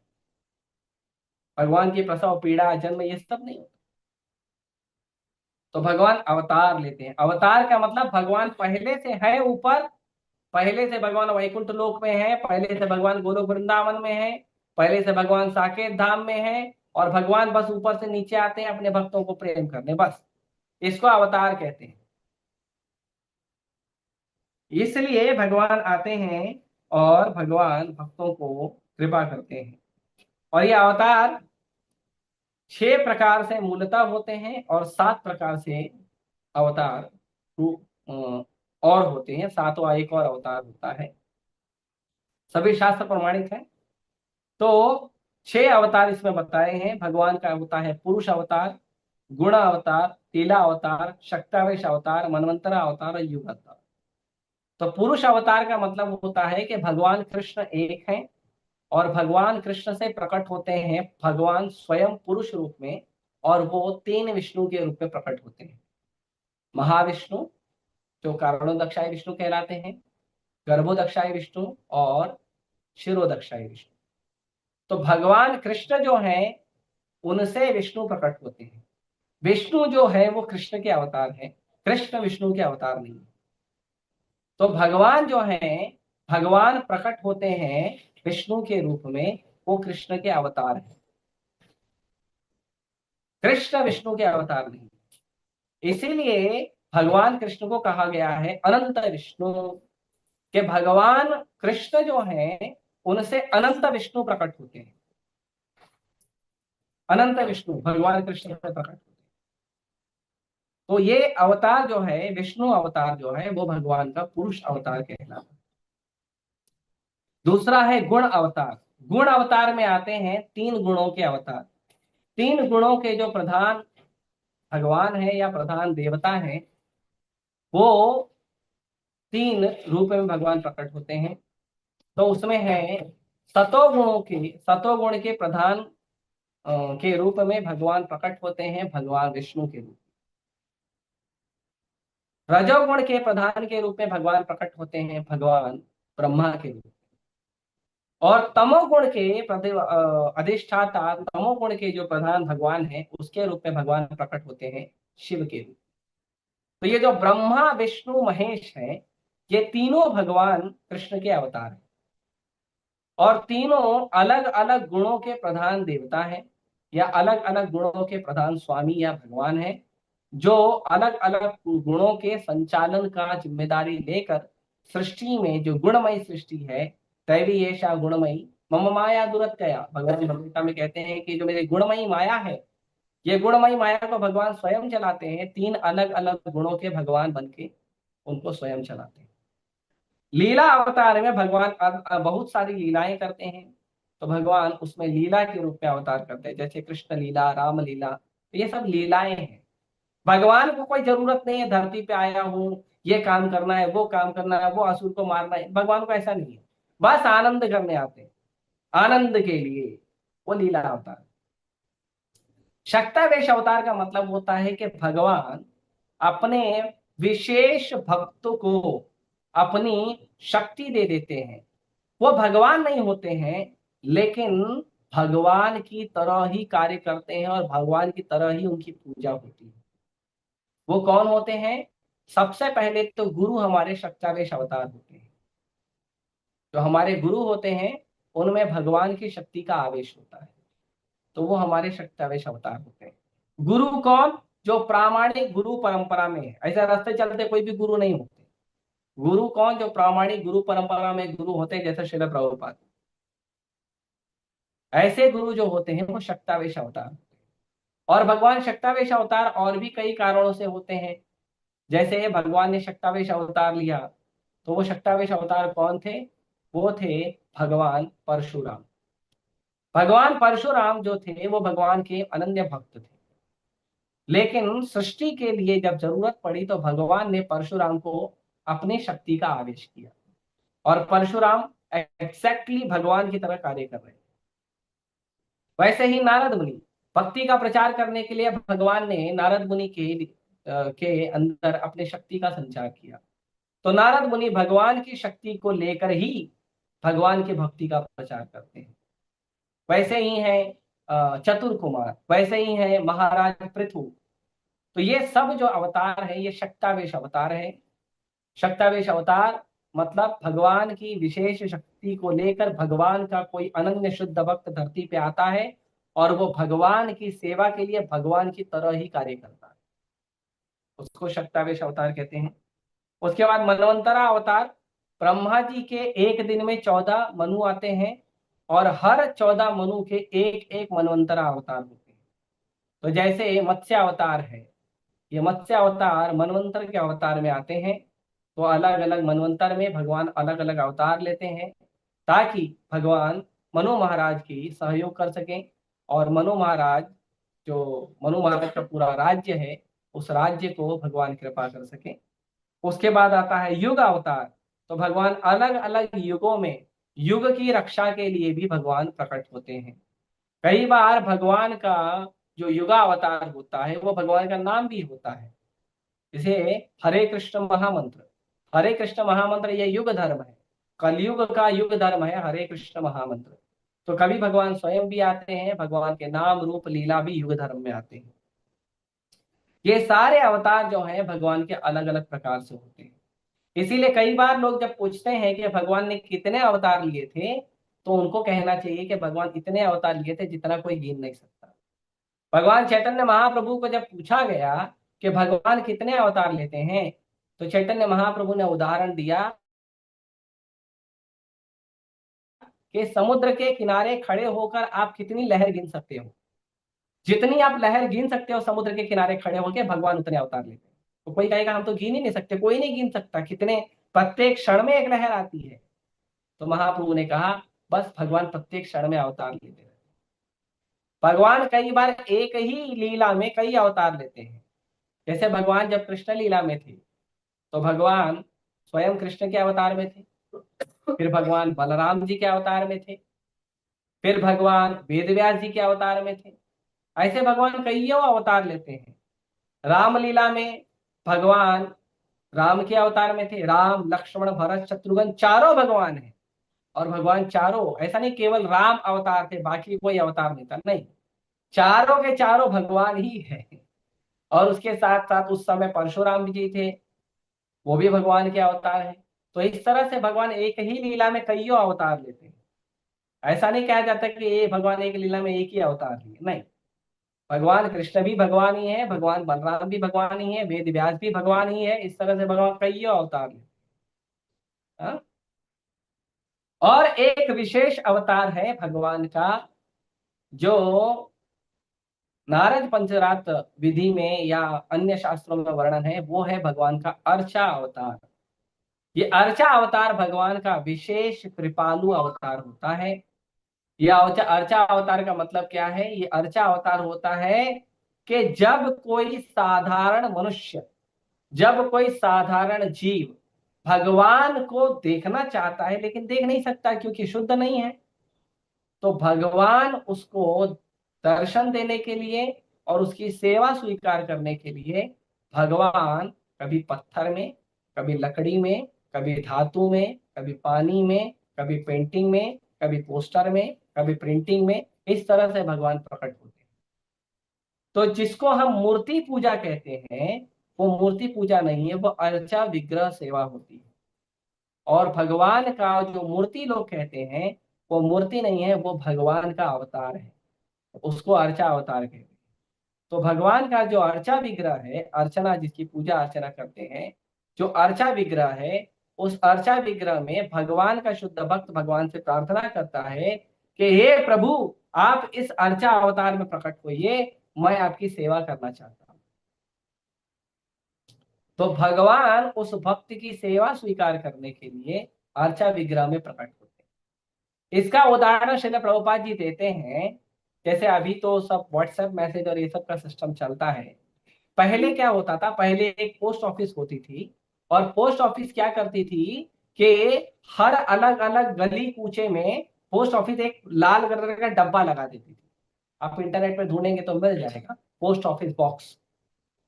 भगवान की प्रसव पीड़ा जन्म ये सब नहीं होता। तो भगवान अवतार लेते हैं। अवतार का मतलब भगवान पहले से है ऊपर, पहले से भगवान वैकुंठ लोक में है, पहले से भगवान गोलोक वृंदावन में है, पहले से भगवान साकेत धाम में है, और भगवान बस ऊपर से नीचे आते हैं अपने भक्तों को प्रेम करने, बस इसको अवतार कहते हैं। इसलिए भगवान आते हैं और भगवान भक्तों को कृपा करते हैं। और ये अवतार 6 प्रकार से मूलतः होते हैं और 7 प्रकार से अवतार और होते हैं। 7वां एक और अवतार होता है, सभी शास्त्र प्रमाणित है। तो 6 अवतार इसमें बताए हैं। भगवान का होता है पुरुष अवतार, गुण अवतार, लीला अवतार, शक्तावेश अवतार, मनवंतरा अवतार और युग अवतार। तो पुरुष अवतार का मतलब होता है कि भगवान कृष्ण एक हैं और भगवान कृष्ण से प्रकट होते हैं भगवान स्वयं पुरुष रूप में, और वो 3 विष्णु के रूप में प्रकट होते हैं। महाविष्णु जो कारणोदक्षाय विष्णु कहलाते हैं, गर्भोदक्षाय विष्णु और शिरोदक्षाय विष्णु। तो भगवान कृष्ण जो है उनसे विष्णु प्रकट होते हैं। विष्णु जो है वो कृष्ण के अवतार है, कृष्ण विष्णु के अवतार नहीं। तो भगवान जो है, भगवान प्रकट होते हैं विष्णु के रूप में, वो कृष्ण के अवतार है, कृष्ण विष्णु के अवतार नहीं। इसीलिए भगवान कृष्ण को कहा गया है अनंत विष्णु, कि भगवान कृष्ण जो है उनसे अनंत विष्णु प्रकट होते हैं। अनंत विष्णु भगवान कृष्ण से प्रकट होते हैं। तो ये अवतार जो है, विष्णु अवतार जो है, वो भगवान का पुरुष अवतार कहलाता है। दूसरा है गुण अवतार। गुण अवतार में आते हैं 3 गुणों के अवतार। 3 गुणों के जो प्रधान भगवान है या प्रधान देवता है, वो 3 रूप में भगवान प्रकट होते हैं। तो उसमें है सतोगुण के प्रधान के रूप में भगवान प्रकट होते हैं भगवान विष्णु के रूप। रजोगुण के प्रधान के रूप में भगवान प्रकट होते हैं भगवान ब्रह्मा के रूप। और तमोगुण के अधिष्ठाता, तमोगुण के जो प्रधान भगवान है उसके रूप में भगवान प्रकट होते हैं शिव के रूप। तो ये जो ब्रह्मा विष्णु महेश है, ये तीनों भगवान कृष्ण के अवतार हैं, और तीनों अलग अलग गुणों के प्रधान देवता हैं, या अलग अलग गुणों के प्रधान स्वामी या भगवान हैं, जो अलग अलग गुणों के संचालन का जिम्मेदारी लेकर सृष्टि में, जो गुणमयी सृष्टि है, दैवी ऐसा गुणमयी मम माया दुरत्यया, भगवान भगवता में कहते हैं कि जो मेरी गुणमयी माया है, ये गुणमयी माया को भगवान स्वयं चलाते हैं। 3 अलग अलग गुणों के भगवान बन के उनको स्वयं चलाते हैं। लीला अवतार में भगवान बहुत सारी लीलाएं करते हैं, तो भगवान उसमें लीला के रूप में अवतार करते हैं, जैसे कृष्ण लीला, राम लीला, तो ये सब लीलाएं हैं। भगवान को कोई जरूरत नहीं है धरती पे आया हूँ, ये काम करना है, वो काम करना है, वो असुर को मारना है, भगवान को ऐसा नहीं है, बस आनंद करने आते हैं, आनंद के लिए वो लीला अवतार। शक्तावेश अवतार का मतलब होता है कि भगवान अपने विशेष भक्त को अपनी शक्ति दे देते हैं। वो भगवान नहीं होते हैं, लेकिन भगवान की तरह ही कार्य करते हैं और भगवान की तरह ही उनकी पूजा होती है। वो कौन होते हैं? सबसे पहले तो गुरु हमारे शक्तावेश अवतार होते हैं। जो हमारे गुरु होते हैं उनमें भगवान की शक्ति का आवेश होता है, तो वो हमारे शक्तावेश अवतार होते हैं। गुरु कौन? जो प्रामाणिक गुरु परंपरा में है, ऐसा रास्ते चलते कोई भी गुरु नहीं होते। गुरु कौन? जो प्रामाणिक गुरु परंपरा में गुरु होते हैं, जैसे श्रील प्रभुपाद। ऐसे गुरु जो होते हैं वो शक्तावेश अवतार होते हैं। और भगवान शक्तावेश अवतार और भी कई कारणों से होते हैं। जैसे भगवान ने शक्तावेश अवतार लिया, तो वो शक्तावेश अवतार कौन थे? वो थे भगवान परशुराम। भगवान परशुराम जो थे वो भगवान के अनन्य भक्त थे, लेकिन सृष्टि के लिए जब जरूरत पड़ी तो भगवान ने परशुराम को अपनी शक्ति का आदेश किया, और परशुराम एग्जैक्टली भगवान की तरह कार्य कर रहे थे। वैसे ही नारद मुनि भक्ति का प्रचार करने के लिए भगवान ने नारद मुनि के अंदर अपने शक्ति का संचार किया। तो नारद मुनि भगवान की शक्ति को लेकर ही भगवान की भक्ति का प्रचार करते हैं। वैसे ही है चतुर कुमार, वैसे ही है महाराज पृथु। तो ये सब जो अवतार है ये शक्तावेश अवतार है। शक्तावेश अवतार मतलब भगवान की विशेष शक्ति को लेकर भगवान का कोई अनन्य शुद्ध भक्त धरती पे आता है और वो भगवान की सेवा के लिए भगवान की तरह ही कार्य करता है, उसको शक्तावेश अवतार कहते हैं। उसके बाद मनवंतरा अवतार, ब्रह्मा जी के एक दिन में 14 मनु आते हैं और हर 14 मनु के एक एक मनवंतरा अवतार होते हैं। तो जैसे मत्स्य अवतार है, ये मत्स्य अवतार मनवंतर के अवतार में आते हैं। तो अलग अलग मनवंतर में भगवान अलग अलग अवतार लेते हैं ताकि भगवान मनु महाराज की सहयोग कर सकें, और मनु महाराज का पूरा राज्य है उस राज्य को भगवान कृपा कर सके। उसके बाद आता है युग अवतार। तो भगवान अलग अलग युगों में युग की रक्षा के लिए भी भगवान प्रकट होते हैं। कई बार भगवान का जो युगावतार होता है वो भगवान का नाम भी होता है। जैसे हरे कृष्ण महामंत्र, हरे कृष्ण महामंत्र ये युग धर्म है, कलयुग का युग धर्म है हरे कृष्ण महामंत्र। तो कभी भगवान स्वयं भी आते हैं, भगवान के नाम रूप लीला भी युग धर्म में आते हैं। ये सारे अवतार जो हैं भगवान के अलग अलग प्रकार से होते हैं। इसीलिए कई बार लोग जब पूछते हैं कि भगवान ने कितने अवतार लिए थे, तो उनको कहना चाहिए कि भगवान इतने अवतार लिए थे जितना कोई गिन नहीं सकता। भगवान चैतन्य महाप्रभु को जब पूछा गया कि भगवान कितने अवतार लेते हैं, तो चैतन्य महाप्रभु ने उदाहरण दिया कि समुद्र के किनारे खड़े होकर आप कितनी लहर गिन सकते हो, जितनी आप लहर गिन सकते हो समुद्र के किनारे खड़े होकर भगवान उतने अवतार लेते हैं। तो कोई कहेगा हम तो गिन ही नहीं सकते, कोई नहीं गिन सकता कितने, प्रत्येक क्षण में एक लहर आती है। तो महाप्रभु ने कहा बस भगवान प्रत्येक क्षण में अवतार लेते हैं। भगवान कई बार एक ही लीला में कई अवतार लेते हैं। जैसे भगवान जब कृष्ण लीला में थे तो भगवान स्वयं कृष्ण के अवतार में थे, फिर भगवान बलराम जी के अवतार में थे, फिर भगवान वेदव्यास जी के अवतार में थे। ऐसे भगवान कईयों अवतार लेते हैं। रामलीला में भगवान राम के अवतार में थे, राम लक्ष्मण भरत शत्रुघ्न चारों भगवान हैं। और भगवान चारों ऐसा नहीं केवल राम अवतार थे बाकी कोई अवतार नहीं था, नहीं, चारों के चारों भगवान ही है। और उसके साथ साथ उस समय परशुराम जी थे, वो भी भगवान के अवतार हैं। तो इस तरह से भगवान एक ही लीला में कईयों अवतार लेते हैं। ऐसा नहीं कहा जाता कि ये भगवान एक लीला में एक ही अवतार लिए, नहीं, भगवान कृष्ण भी भगवान ही है, भगवान बलराम भी भगवान ही है, वेद व्यास भी भगवान ही है। इस तरह से भगवान कईयों अवतार लेते हैं। हाँ? और एक विशेष अवतार है भगवान का जो नारद पंचरात्र विधि में या अन्य शास्त्रों में वर्णन है, वो है भगवान का अर्चा अवतार। ये अर्चा अवतार भगवान का विशेष कृपालु अवतार होता है। यह अर्चा अवतार का मतलब क्या है? ये अर्चा अवतार होता है कि जब कोई साधारण मनुष्य, जब कोई साधारण जीव भगवान को देखना चाहता है लेकिन देख नहीं सकता क्योंकि शुद्ध नहीं है, तो भगवान उसको दर्शन देने के लिए और उसकी सेवा स्वीकार करने के लिए भगवान कभी पत्थर में, कभी लकड़ी में, कभी धातु में, कभी पानी में, कभी पेंटिंग में, कभी पोस्टर में, कभी प्रिंटिंग में, इस तरह से भगवान प्रकट होते हैं। तो जिसको हम मूर्ति पूजा कहते हैं वो मूर्ति पूजा नहीं है, वो अर्चा विग्रह सेवा होती है। और भगवान का जो मूर्ति लोग कहते हैं वो मूर्ति नहीं है, वो भगवान का अवतार है, उसको अर्चा अवतार कहते हैं। तो भगवान का जो अर्चा विग्रह है, अर्चना जिसकी पूजा अर्चना करते हैं, जो अर्चा विग्रह है, उस अर्चा विग्रह में भगवान का शुद्ध भक्त भगवान से प्रार्थना करता है कि हे प्रभु आप इस अर्चा अवतार में प्रकट होइए, मैं आपकी सेवा करना चाहता हूं। तो भगवान उस भक्त की सेवा स्वीकार करने के लिए अर्चा विग्रह में प्रकट होते हैं। इसका उदाहरण श्रील प्रभुपाद जी देते हैं। जैसे अभी तो सब व्हाट्सएप मैसेज और ये सब का सिस्टम चलता है। पहले क्या होता था, पहले एक पोस्ट ऑफिस होती थी, और पोस्ट ऑफिस क्या करती थी कि हर अलग अलग गली कूचे में पोस्ट ऑफिस एक लाल कलर का डब्बा लगा देती थी। आप इंटरनेट पे ढूंढेंगे तो मिल जाएगा, पोस्ट ऑफिस बॉक्स।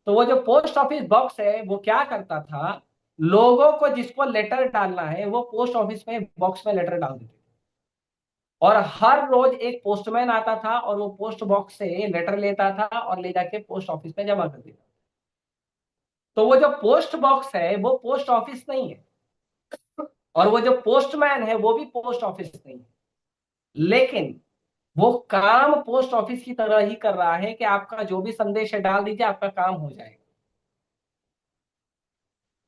तो वो जो पोस्ट ऑफिस बॉक्स है वो क्या करता था, लोगों को जिसको लेटर डालना है वो पोस्ट ऑफिस में बॉक्स में लेटर डाल देते थे। और हर रोज एक पोस्टमैन आता था और वो पोस्ट बॉक्स से लेटर लेता था और ले जाके पोस्ट ऑफिस में जमा कर देता। तो वो जो पोस्ट बॉक्स है वो पोस्ट ऑफिस नहीं है, और वो जो पोस्टमैन है वो भी पोस्ट ऑफिस नहीं है, लेकिन वो काम पोस्ट ऑफिस की तरह ही कर रहा है कि आपका जो भी संदेश है डाल दीजिए, आपका काम हो जाएगा।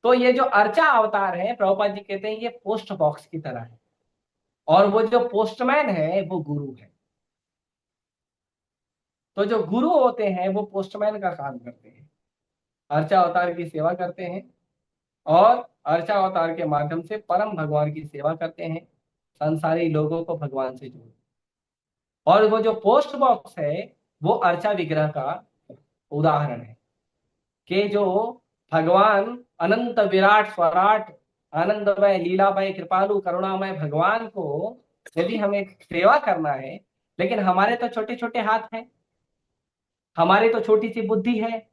तो ये जो अर्चा अवतार है, प्रभुपाद जी कहते हैं ये पोस्ट बॉक्स की तरह है, और वो जो पोस्टमैन है वो गुरु है। तो जो गुरु होते हैं वो पोस्टमैन का काम करते हैं, अर्चा अवतार की सेवा करते हैं, और अर्चा अवतार के माध्यम से परम भगवान की सेवा करते हैं, संसारी लोगों को भगवान से जोड़ते हैं। और वो जो पोस्ट बॉक्स है वो अर्चा विग्रह का उदाहरण है, कि जो भगवान अनंत विराट स्वराट आनंदमय लीलामय कृपालु करुणामय भगवान को यदि हमें सेवा करना है, लेकिन हमारे तो छोटे छोटे हाथ हैं, हमारी तो छोटी सी बुद्धि है,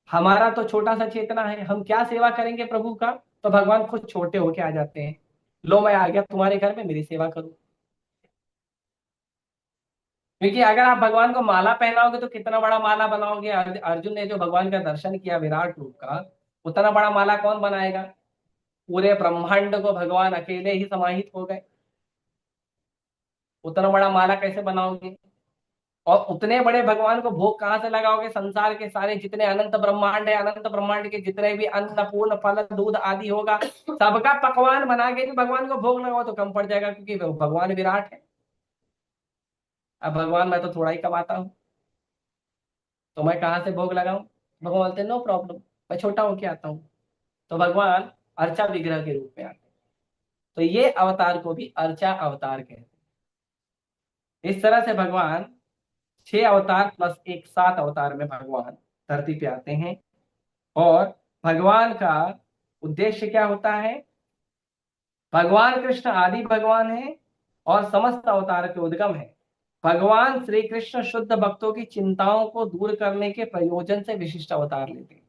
हमारा तो छोटा सा चेतना है, हम क्या सेवा करेंगे प्रभु का। तो भगवान खुद छोटे होके आ जाते हैं, लो मैं आ गया तुम्हारे घर में, मेरी सेवा करो। क्योंकि अगर आप भगवान को माला पहनाओगे तो कितना बड़ा माला बनाओगे। अर्जुन ने जो भगवान का दर्शन किया विराट रूप का, उतना बड़ा माला कौन बनाएगा। पूरे ब्रह्मांड को भगवान अकेले ही समाहित हो गए, उतना बड़ा माला कैसे बनाओगे। और उतने बड़े भगवान को भोग कहाँ से लगाओगे। संसार के सारे जितने अनंत ब्रह्मांड है, अनंत ब्रह्मांड के जितने भी अन्न पूर्ण फल दूध आदि होगा, सबका पकवान बना के भी भगवान को भोग लगाओ तो कम पड़ जाएगा, क्योंकि भगवान विराट है। अब भगवान मैं तो थोड़ा ही कमाता हूँ, तो मैं कहाँ से भोग लगाऊं। भगवान बोलते नो प्रॉब्लम, मैं छोटा होके आता हूँ। तो भगवान अर्चा विग्रह के रूप में आते हैं। तो ये अवतार को भी अर्चा अवतार कहते हैं। इस तरह से भगवान 6 अवतार प्लस एक 7 अवतार में भगवान धरती पे आते हैं। और भगवान का उद्देश्य क्या होता है। भगवान कृष्ण आदि भगवान है और समस्त अवतार के उद्गम है। भगवान श्री कृष्ण शुद्ध भक्तों की चिंताओं को दूर करने के प्रयोजन से विशिष्ट अवतार लेते हैं।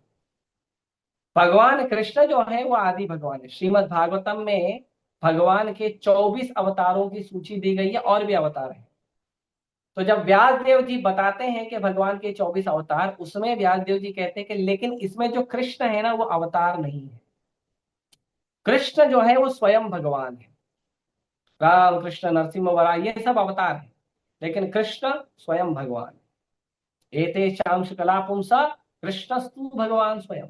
भगवान कृष्ण जो है वो आदि भगवान है। श्रीमद् भागवतम में भगवान के 24 अवतारों की सूची दी गई है, और भी अवतार है। तो जब व्यास देव जी बताते हैं कि भगवान के 24 अवतार, उसमें व्यास देव जी कहते हैं कि लेकिन इसमें जो कृष्ण है ना वो अवतार नहीं है। कृष्ण जो है वो स्वयं भगवान है। राम कृष्ण नरसिंह वरा ये सब अवतार है, लेकिन कृष्ण स्वयं भगवान है। एते शांश कला पुंसा कृष्णस्तु भगवान स्वयं।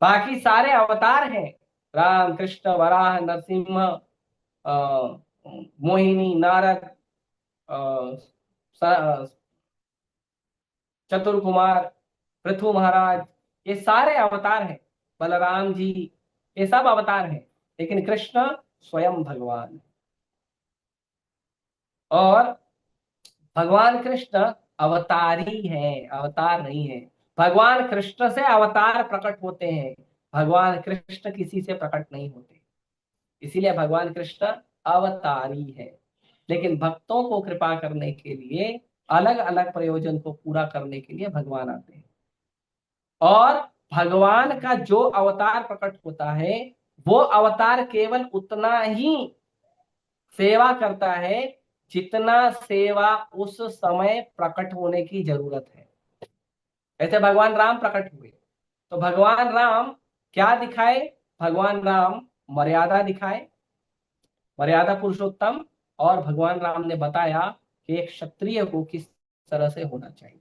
बाकी सारे अवतार हैं, राम कृष्ण वराह नरसिंह मोहिनी नारद चतुर कुमार पृथु महाराज, ये सारे अवतार हैं। बलराम जी, ये सब अवतार हैं, लेकिन कृष्ण स्वयं भगवान है। और भगवान कृष्ण अवतारी है, अवतार नहीं है। भगवान कृष्ण से अवतार प्रकट होते हैं, भगवान कृष्ण किसी से प्रकट नहीं होते। इसीलिए भगवान कृष्ण अवतारी है। लेकिन भक्तों को कृपा करने के लिए, अलग अलग प्रयोजन को पूरा करने के लिए भगवान आते हैं। और भगवान का जो अवतार प्रकट होता है वो अवतार केवल उतना ही सेवा करता है जितना सेवा उस समय प्रकट होने की जरूरत है। ऐसे भगवान राम प्रकट हुए तो भगवान राम क्या दिखाए। भगवान राम मर्यादा दिखाए, मर्यादा पुरुषोत्तम। और भगवान राम ने बताया कि एक क्षत्रिय को किस तरह से होना चाहिए,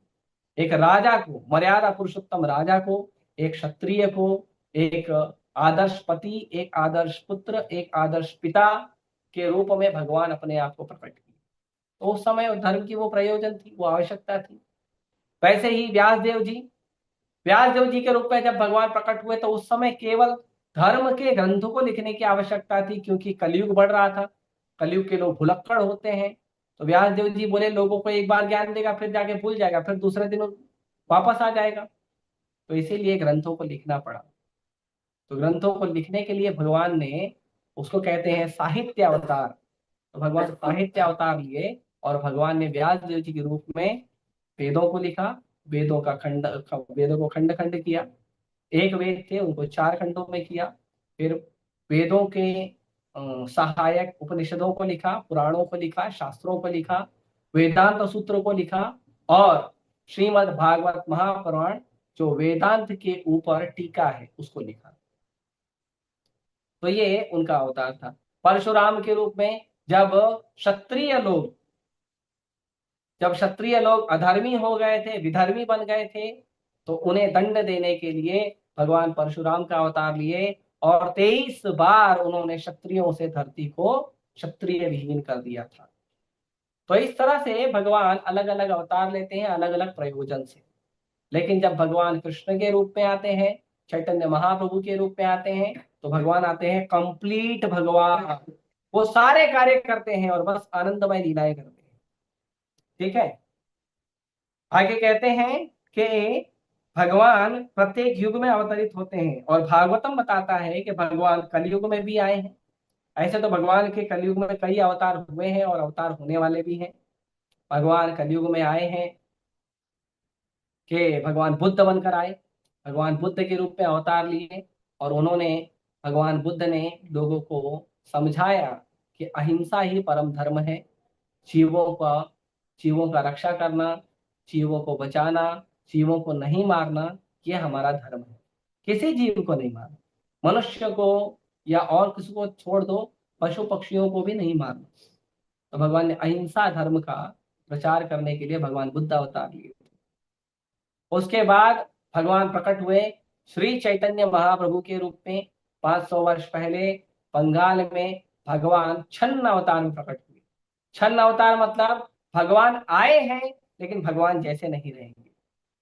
एक राजा को, मर्यादा पुरुषोत्तम राजा को, एक क्षत्रिय को, एक आदर्श पति, एक आदर्श पुत्र, एक आदर्श पिता के रूप में भगवान अपने आप को प्रकट किए। तो उस समय धर्म की वो प्रयोजन थी, वो आवश्यकता थी। वैसे ही व्यास देव जी के रूप में जब भगवान प्रकट हुए तो उस समय केवल धर्म के ग्रंथों को लिखने की आवश्यकता थी, क्योंकि कलयुग बढ़ रहा था। कलयुग के लोग भुलक्कड़ होते हैं। तो व्यास देव जी बोले लोगों को एक बार ज्ञान देगा, फिर जाके भूल जाएगा, फिर दूसरे दिन वापस आ जाएगा। तो इसीलिए ग्रंथों को लिखना पड़ा। तो ग्रंथों को लिखने के लिए भगवान ने, उसको कहते हैं साहित्य अवतार, तो भगवान साहित्य अवतार लिए और भगवान ने व्यास देव जी के रूप में वेदों को लिखा। वेदों को खंड खंड किया। एक वेद थे उनको 4 खंडों में किया। फिर वेदों के सहायक उपनिषदों को लिखा, पुराणों को लिखा, शास्त्रों को लिखा, वेदांत सूत्रों को लिखा, और श्रीमद् भागवत महापुराण जो वेदांत के ऊपर टीका है उसको लिखा। तो ये उनका अवतार था। परशुराम के रूप में जब क्षत्रिय लोग अधर्मी हो गए थे, विधर्मी बन गए थे, तो उन्हें दंड देने के लिए भगवान परशुराम का अवतार लिए और 23 बार उन्होंने क्षत्रियों से धरती को क्षत्रिय विहीन कर दिया था। तो इस तरह से भगवान अलग अलग अवतार लेते हैं अलग अलग प्रयोजन से। लेकिन जब भगवान कृष्ण के रूप में आते हैं, चैतन्य महाप्रभु के रूप में आते हैं, तो भगवान आते हैं कंप्लीट भगवान। वो सारे कार्य करते हैं और बस आनंदमय लीलाएं करते हैं। ठीक है। आगे कहते हैं कि भगवान प्रत्येक युग में अवतरित होते हैं, और भागवतम बताता है कि भगवान कलयुग में भी आए हैं। ऐसे तो भगवान के कलयुग में कई अवतार हुए हैं और अवतार होने वाले भी हैं। भगवान कलयुग में आए हैं कि भगवान बुद्ध बनकर आए। भगवान बुद्ध के रूप में अवतार लिए और उन्होंने, भगवान बुद्ध ने लोगों को समझाया कि अहिंसा ही परम धर्म है। जीवों का रक्षा करना, जीवों को बचाना, जीवों को नहीं मारना, ये हमारा धर्म है। किसी जीव को नहीं मारना, मनुष्य को या और किसी को छोड़ दो, पशु पक्षियों को भी नहीं मारना। तो भगवान ने अहिंसा धर्म का प्रचार करने के लिए भगवान बुद्ध अवतार लिए। उसके बाद भगवान प्रकट हुए श्री चैतन्य महाप्रभु के रूप में। 500 वर्ष पहले बंगाल में भगवान छन्न अवतार में प्रकट हुए। छन्न अवतार मतलब भगवान आए हैं लेकिन भगवान जैसे नहीं रहेंगे।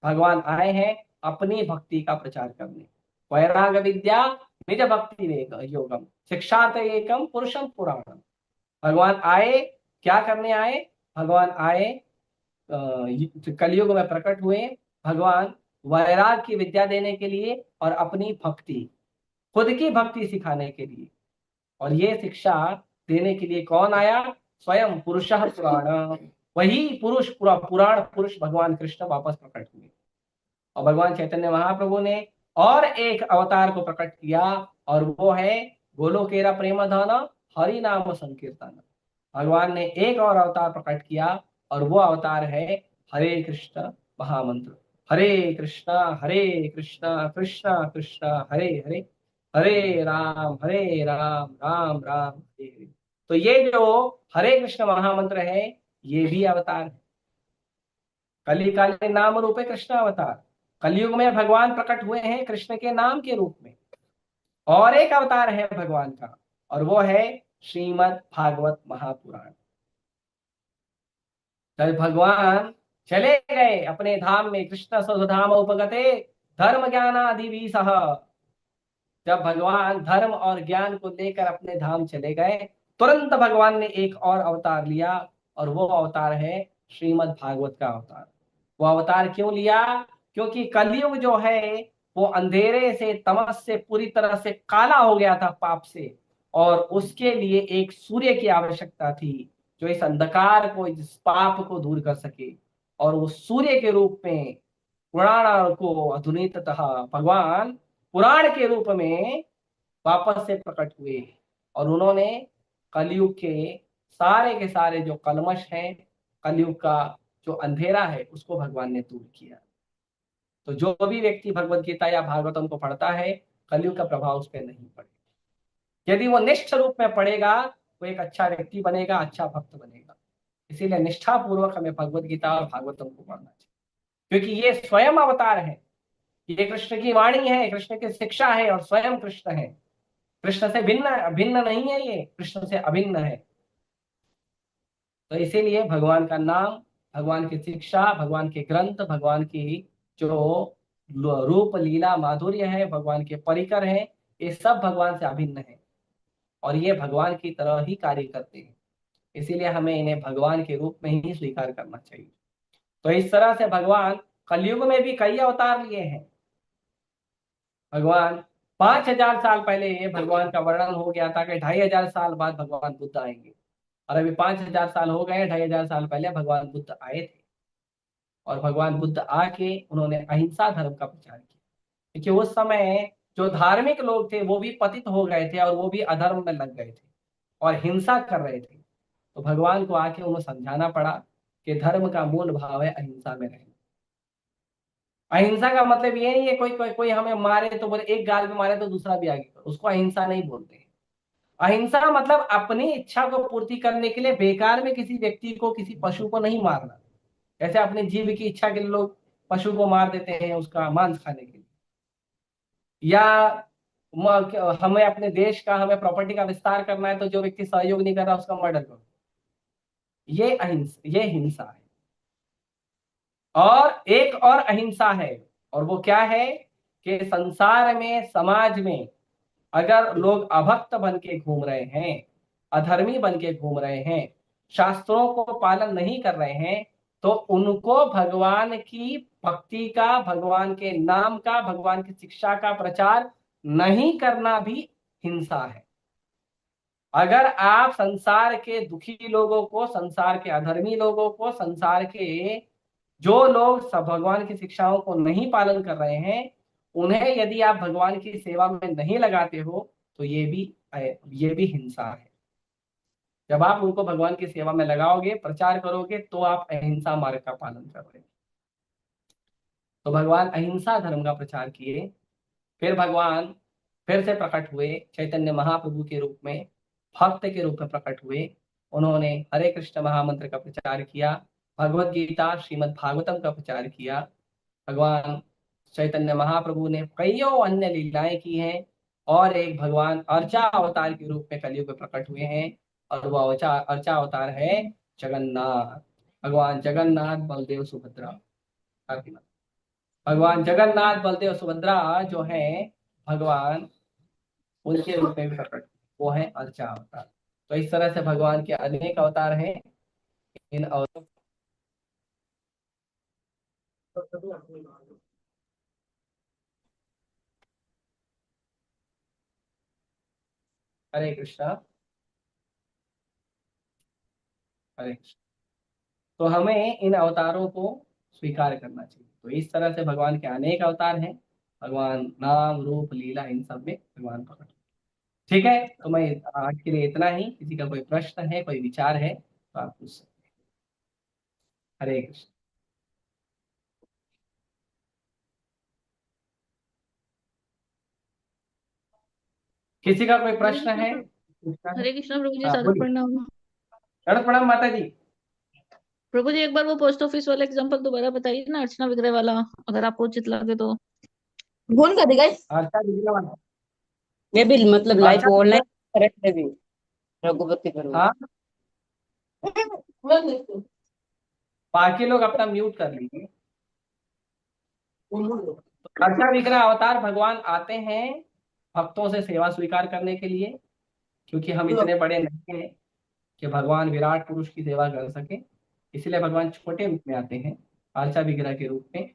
भगवान आए हैं अपनी भक्ति का प्रचार करने। वैराग विद्या निज भक्ति योगम शिक्षार्थ एकम पुरुषम पुराणम। भगवान आए, क्या करने आए? भगवान आए कलयुग में प्रकट हुए। भगवान वैराग की विद्या देने के लिए और अपनी भक्ति, खुद की भक्ति सिखाने के लिए। और ये शिक्षा देने के लिए कौन आया? स्वयं पुरुषः पुराण। वही पुरुष, पुराण पुरुष भगवान कृष्ण वापस प्रकट हुए। और भगवान चैतन्य महाप्रभु ने और एक अवतार को प्रकट किया, और वो है गोलोकेरा प्रेम धन हरि नाम संकीर्तन। भगवान ने एक और अवतार प्रकट किया, और वो अवतार है हरे कृष्ण महामंत्र। हरे कृष्णा कृष्णा कृष्णा हरे हरे, हरे राम राम राम हरे हरे। तो ये जो हरे कृष्ण महामंत्र है, ये भी अवतार है। कली काले नाम रूपे कृष्ण अवतार। कलयुग में भगवान प्रकट हुए हैं कृष्ण के नाम के रूप में। और एक अवतार है भगवान का, और वो है श्रीमद् भागवत महापुराण। जब भगवान चले गए अपने धाम में, कृष्ण स्वधाम उपगते धर्म ज्ञानादि सह, जब भगवान धर्म और ज्ञान को लेकर अपने धाम चले गए, तुरंत भगवान ने एक और अवतार लिया, और वो अवतार है श्रीमद् भागवत का अवतार। वो अवतार क्यों लिया? क्योंकि कलयुग जो है वो अंधेरे से, तमस से पूरी तरह से काला हो गया था पाप से, और उसके लिए एक सूर्य की आवश्यकता थी जो इस अंधकार को, इस पाप को दूर कर सके। और वो सूर्य के रूप में पुराण को अधुनितः भगवान पुराण के रूप में वापस से प्रकट हुए, और उन्होंने कलयुग के सारे जो कलमश हैं, कलयुग का जो अंधेरा है, उसको भगवान ने दूर किया। तो जो भी व्यक्ति भगवत गीता या भागवतम को पढ़ता है, कलयुग का प्रभाव उस पर नहीं पड़ेगा। यदि वो निष्ठ रूप में पढ़ेगा, वो एक अच्छा व्यक्ति बनेगा, अच्छा भक्त बनेगा। इसीलिए निष्ठा पूर्वक हमें भगवत गीता और भागवतम को पढ़ना चाहिए, क्योंकि ये स्वयं अवतार है। ये कृष्ण की वाणी है, कृष्ण की शिक्षा है, और स्वयं कृष्ण है। कृष्ण से भिन्न भिन्न नहीं है, ये कृष्ण से अभिन्न है। तो इसीलिए भगवान का नाम, भगवान की शिक्षा, भगवान के ग्रंथ, भगवान की जो रूप लीला माधुर्य है, भगवान के परिकर है, ये सब भगवान से अभिन्न है और ये भगवान की तरह ही कार्य करते हैं। इसीलिए हमें इन्हें भगवान के रूप में ही स्वीकार करना चाहिए। तो इस तरह से भगवान कलयुग में भी कई अवतार लिए हैं। भगवान 5,000 साल पहले ये भगवान का वर्णन हो गया था कि 2,500 साल बाद भगवान बुद्ध आएंगे, और अभी 5,000 साल हो गए। 2,500 साल पहले भगवान बुद्ध आए थे और भगवान बुद्ध आके उन्होंने अहिंसा धर्म का प्रचार किया, क्योंकि उस समय जो धार्मिक लोग थे वो भी पतित हो गए थे और वो भी अधर्म में लग गए थे और हिंसा कर रहे थे। तो भगवान को आके उन्हें समझाना पड़ा कि धर्म का मूल भाव है अहिंसा में रहना। अहिंसा का मतलब ये नहीं है कोई हमें मारे तो बोले, एक गाल पे मारे तो दूसरा भी आगे करो, उसको अहिंसा नहीं बोलते। अहिंसा मतलब अपनी इच्छा को पूर्ति करने के लिए बेकार में किसी व्यक्ति को, किसी पशु को नहीं मारना। जैसे अपने जीव की इच्छा के लिए लोग पशु को मार देते हैं उसका मांस खाने के लिए, या हमें अपने देश का, हमें प्रॉपर्टी का विस्तार करना है तो जो व्यक्ति सहयोग नहीं कर रहा उसका मर्डर करो। ये अहिंसा, ये हिंसा है। और एक और अहिंसा है, और वो क्या है कि संसार में, समाज में अगर लोग अभक्त बन के घूम रहे हैं, अधर्मी बन के घूम रहे हैं, शास्त्रों को पालन नहीं कर रहे हैं, तो उनको भगवान की भक्ति का, भगवान के नाम का, भगवान की शिक्षा का प्रचार नहीं करना भी हिंसा है। अगर आप संसार के दुखी लोगों को, संसार के अधर्मी लोगों को, संसार के जो लोग सब भगवान की शिक्षाओं को नहीं पालन कर रहे हैं, उन्हें यदि आप भगवान की सेवा में नहीं लगाते हो तो ये भी हिंसा है। जब आप उनको भगवान की सेवा में लगाओगे, प्रचार करोगे, तो आप अहिंसा मार्ग का पालन कर रहे हो। तो भगवान अहिंसा धर्म का प्रचार किए। फिर भगवान फिर से प्रकट हुए चैतन्य महाप्रभु के रूप में, भक्त के रूप में प्रकट हुए। उन्होंने हरे कृष्ण महामंत्र का प्रचार किया, भगवत गीता, श्रीमद् भागवतम का प्रचार किया। भगवान चैतन्य महाप्रभु ने कईयों अन्य लीलाएं की हैं, और एक भगवान अर्चा अवतार के रूप में कलयुग में प्रकट हुए हैं, और वह अर्चा अवतार है जगन्नाथ। भगवान जगन्नाथ, बलदेव, सुभद्रा, कार्तिक। भगवान जगन्नाथ, बलदेव, सुभद्रा जो है भगवान, उनके रूप में भी प्रकट, वो है अर्चा अवतार। तो इस तरह से भगवान के अनेक अवतार हैं। इन अवतार हरे कृष्णा, हरे कृष्ण। तो हमें इन अवतारों को स्वीकार करना चाहिए। तो इस तरह से भगवान के अनेक अवतार हैं। भगवान नाम, रूप, लीला, इन सब में भगवान प्रकट। ठीक है, तो मैं आज के लिए इतना ही। किसी का कोई प्रश्न है, कोई विचार है तो आप पूछ सकते हैं। हरे कृष्ण। किसी का कोई प्रश्न है? हरे कृष्ण प्रभु जी, हाँ सादर बोलिए। प्रणाम। शरण प्रणाम माता जी। प्रभु जी, एक बार वो पोस्ट ऑफिस वाला एग्जांपल दोबारा बताइए ना, अर्चना विग्रह वाला, अगर आपको उचित लगे तो। फोन कर देगा अर्चा विग्रह, ये भी मतलब लाइव अर्चा ऑनलाइन विग्रह। करेक्ट है भी रघुपति पर हाँ, बाकी लोग अपना म्यूट कर लीजिए। तो अर्चा विग्रह अवतार भगवान आते हैं भक्तों से सेवा स्वीकार करने के लिए, क्योंकि हम इतने बड़े नहीं हैं कि भगवान विराट पुरुष की सेवा कर सके। इसलिए भगवान छोटे रूप में आते हैं, अर्चा विग्रह के रूप में।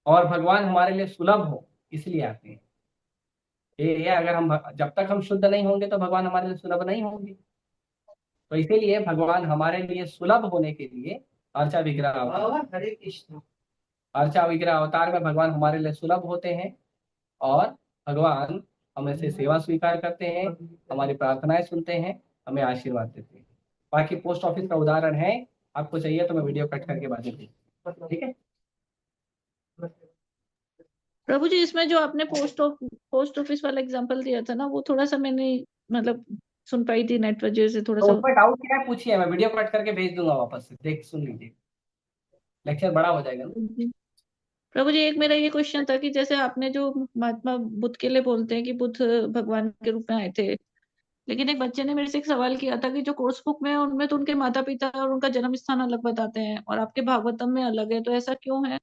और भगवान हमारे लिए सुलभ हो इसलिए आते हैं। ये अगर हम, जब तक हम शुद्ध नहीं होंगे तो भगवान हमारे लिए सुलभ नहीं होंगे। तो इसीलिए भगवान हमारे लिए सुलभ होने के लिए अर्चा विग्रह अवतार। हरे कृष्ण। अर्चा विग्रह अवतार में भगवान हमारे लिए सुलभ होते हैं, और भगवान हमें से सेवा स्वीकार करते हैं, हमारी प्रार्थनाएं सुनते हैं, हमें आशीर्वाद देते हैं। बाकी पोस्ट ऑफिस का उदाहरण है, आपको चाहिए तो मैं वीडियो कट करके बाद में भेजूंगा। ठीक है। प्रभु जी, इसमें जो आपने पोस्ट ऑफिस वाला एग्जांपल दिया था ना, वो थोड़ा सा मैंने मतलब सुन पाई थी, नेट वजह से थोड़ा तो सा। उसमें डाउट क्या है पूछिए, मैं वीडियो कट करके भेज दूंगा, वापस से देख सुन लीजिए, लेक्चर बड़ा हो जाएगा ना। प्रभु जी, एक मेरा ये क्वेश्चन था कि जैसे आपने जो महात्मा बुद्ध के लिए बोलते हैं कि बुद्ध भगवान के रूप में आए थे, लेकिन एक बच्चे ने मेरे से एक सवाल किया था कि जो कोर्स बुक में है उनमें तो उनके माता पिता और उनका जन्म स्थान अलग बताते हैं और आपके भागवतम में अलग है, तो ऐसा क्यों है?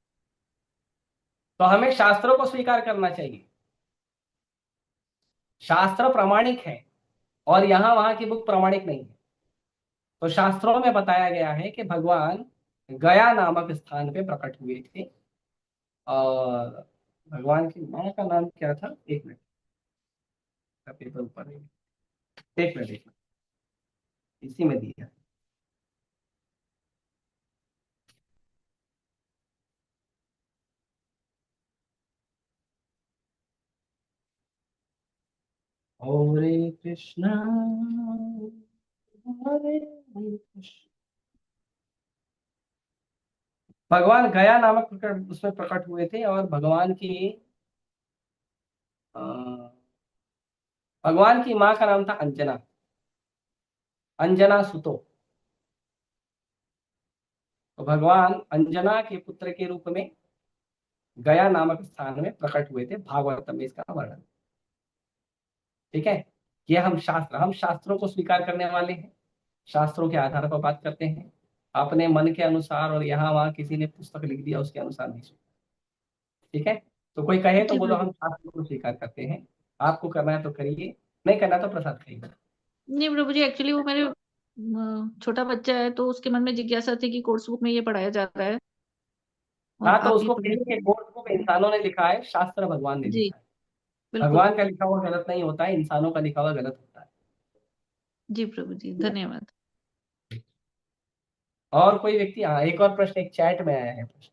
तो हमें शास्त्रों को स्वीकार करना चाहिए। शास्त्र प्रामाणिक है और यहाँ वहां की बुक प्रामाणिक नहीं है। तो शास्त्रों में बताया गया है कि भगवान गया नामक स्थान पे प्रकट हुए थे। और भगवान की माँ का नाम क्या था? एक मिनट, का पेपर ऊपर है, एक मिनट एक मिनट, इसी में दिया है। हरे कृष्णा हरे कृष्ण। भगवान गया नामक प्रकट उसमें प्रकट हुए थे और अ, भगवान की माँ का नाम था अंजना, अंजना सुतो। तो भगवान अंजना के पुत्र के रूप में गया नामक स्थान में प्रकट हुए थे। भागवतम में इसका वर्णन। ठीक है, ये हम शास्त्रों को स्वीकार करने वाले हैं, शास्त्रों के आधार पर बात करते हैं। अपने मन के अनुसार और यहाँ वहां किसी ने पुस्तक लिख दिया उसके अनुसार नहीं सुनते। ठीक है, तो कोई कहे तो जी बोलो प्रभु। हम शास्त्रों को स्वीकार करते हैं। आपको करना है तो करिए, नहीं करना तो प्रसाद खाइए। नहीं प्रभु जी, एक्चुअली वो मेरे छोटा बच्चा है तो उसके मन में जिज्ञासा थी कि कोर्स बुक में ये पढ़ाया जा रहा है और हाँ, तो आप ये उसको पढ़। कहिए कि कोर्स बुक इंसानों ने लिखा है, शास्त्र भगवान ने जी लिखा है। बिल्कुल। भगवान का लिखा हुआ गलत नहीं होता है, इंसानों का लिखा हुआ गलत होता है। जी प्रभु जी, धन्यवाद। और कोई व्यक्ति, हाँ एक और प्रश्न एक चैट में आया है प्रश्न।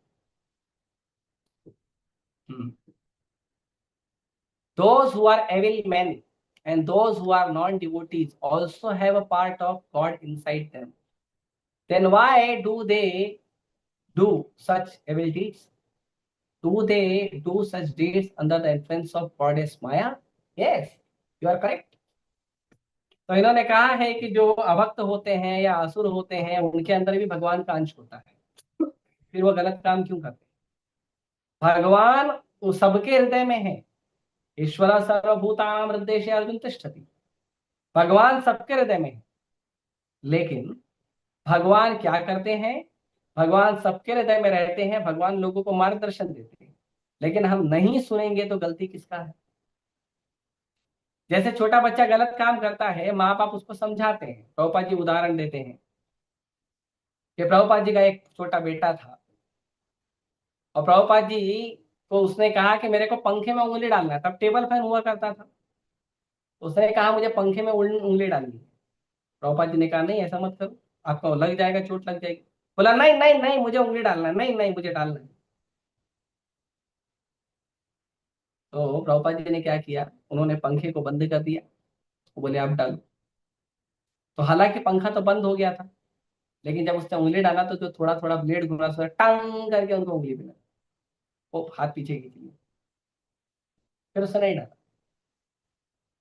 Those who are evil men and those who are non-devotees also have a part of God inside them. Then why do they do such evil deeds? Do they do such deeds under the influence of goddess Maya? Yes, you are correct. तो इन्होंने कहा है कि जो अभक्त होते हैं या असुर होते हैं उनके अंदर भी भगवान का अंश होता है, फिर वो गलत काम क्यों करते हैं? भगवान वो सबके हृदय में है। ईश्वर सर्वभूतानां हृदय अर्जुन तिष्ठति। भगवान सबके हृदय में है, लेकिन भगवान क्या करते हैं? भगवान सबके हृदय में रहते हैं, भगवान लोगों को मार्गदर्शन देते हैं, लेकिन हम नहीं सुनेंगे तो गलती किसका है? जैसे छोटा बच्चा गलत काम करता है, माँ बाप उसको समझाते हैं। प्रभुपाद जी उदाहरण देते हैं कि प्रभुपाद जी का एक छोटा बेटा था और प्रभुपाद जी को उसने कहा कि मेरे को पंखे में उंगली डालना है। तब टेबल फैन हुआ करता था। उसने कहा मुझे पंखे में उंगली डालनी है। प्रभुपाद जी ने कहा नहीं ऐसा मत करो, आपको लग जाएगा, चोट लग जाएगी। बोला नहीं नहीं नहीं मुझे उंगली डालना है, नहीं नहीं मुझे डालना है। तो प्रभुपाद जी ने क्या किया, उन्होंने पंखे को बंद कर दिया। वो बोले आप डालो। तो हालांकि पंखा तो बंद हो गया था, लेकिन जब उसने उंगली डाला तो जो थोड़ा थोड़ा ब्लेड घुमा उसने टंग करके उनको उंगली पे लगा। वो हाथ पीछे खींच लिया, फिर उसने नहीं डाला।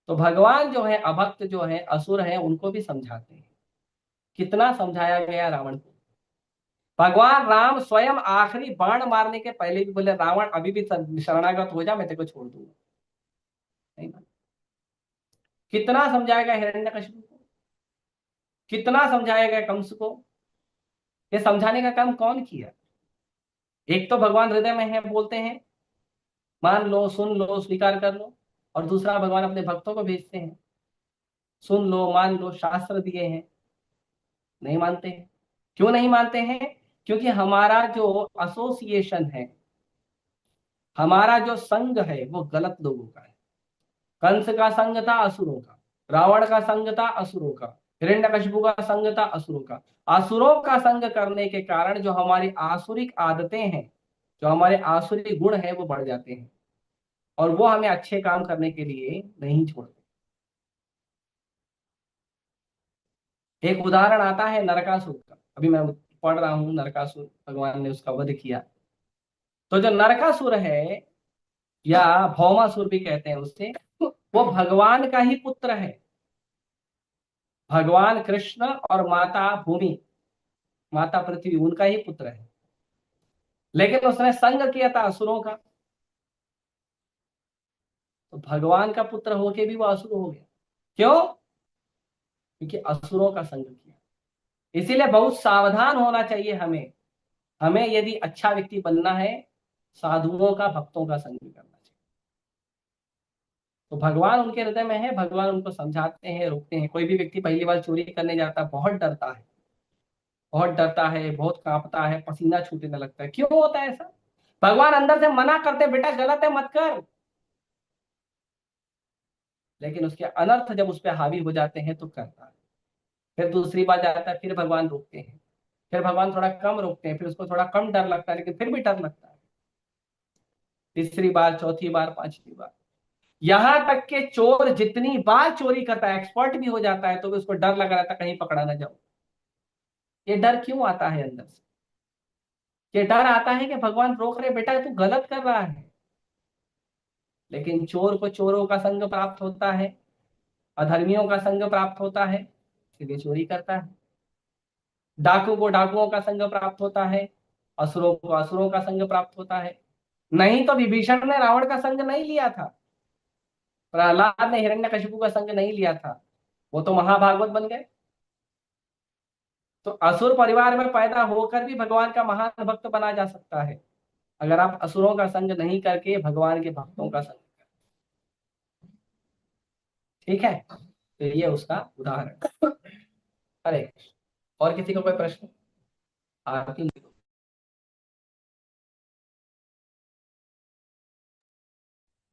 तो भगवान जो है, अभक्त जो है, असुर है, उनको भी समझाते हैं। कितना समझाया गया रावण को। भगवान राम स्वयं आखिरी बाण मारने के पहले भी बोले रावण अभी भी शरणागत हो जा, मैं तेरे को छोड़ दूंगा। नहीं माना। कितना समझाएगा हिरण्यकशिपु को, कितना समझाएगा कंस को। ये समझाने का काम कौन किया? एक तो भगवान हृदय में है, बोलते हैं मान लो, सुन लो, स्वीकार कर लो। और दूसरा भगवान अपने भक्तों को भेजते हैं, सुन लो, मान लो, शास्त्र दिए हैं, नहीं मानते हैं। क्यों नहीं मानते हैं? क्योंकि हमारा जो एसोसिएशन है, हमारा जो संग है, वो गलत लोगों का है। कंस का संग था असुरों का, रावण का संग था असुरों का, हिरण्यकशिपु का संग था असुरों का। असुरों का संग करने के कारण जो हमारी आसुरिक आदतें हैं, जो हमारे आसुरी गुण है, वो बढ़ जाते हैं और वो हमें अच्छे काम करने के लिए नहीं छोड़ते। एक उदाहरण आता है नरकासुर का, अभी मैं पढ़ रहा हूं, नरकासुर भगवान ने उसका वध किया। तो जो नरकासुर है या भौमासुर भी कहते हैं उससे, वो भगवान का ही पुत्र है। भगवान कृष्ण और माता भूमि, माता पृथ्वी, उनका ही पुत्र है। लेकिन उसने संग किया था असुरों का, तो भगवान का पुत्र होके भी वो असुर हो गया। क्यों? क्योंकि असुरों का संग किया। इसीलिए बहुत सावधान होना चाहिए हमें। हमें यदि अच्छा व्यक्ति बनना है, साधुओं का, भक्तों का संग करना चाहिए। तो भगवान उनके हृदय में है, भगवान उनको समझाते हैं, रोकते हैं। कोई भी व्यक्ति पहली बार चोरी करने जाता है, बहुत डरता है, बहुत डरता है, बहुत कांपता है, पसीना छूटने लगता है। क्यों होता है ऐसा? भगवान अंदर से मना करते हैं, बेटा गलत है, मत कर। लेकिन उसके अनर्थ जब उस पर हावी हो जाते हैं तो करता है। फिर दूसरी बार जाता है, फिर भगवान रोकते हैं, फिर भगवान थोड़ा कम रोकते हैं, फिर उसको थोड़ा कम डर लगता है, लेकिन फिर भी डर लगता है। तीसरी बार, चौथी बार, पांचवी बार, यहां तक के चोर जितनी बार चोरी करता है, एक्सपर्ट भी हो जाता है, तो भी उसको डर लगा रहता है कहीं पकड़ा ना जाओ। ये डर क्यों आता है अंदर से? ये डर आता है कि भगवान रोक रहे, बेटा तू गलत कर रहा है। लेकिन चोर को चोरों का संग प्राप्त होता है, अधर्मियों का संग प्राप्त होता है, इसलिए चोरी करता है। डाकू को डाकुओं का संग प्राप्त होता है, असुरों को असुरों का संग प्राप्त होता है। नहीं तो विभीषण ने रावण का संग नहीं लिया था, प्रहलाद ने हिरण्यकशिपु का संग नहीं लिया था, वो तो महाभागवत बन गए। तो असुर परिवार में पैदा होकर भी भगवान का महान भक्त बना जा सकता है, अगर आप असुरों का संग नहीं करके भगवान के भक्तों का संग करें। ठीक है, तो ये उसका उदाहरण। अरे, और किसी का कोई प्रश्न? आरती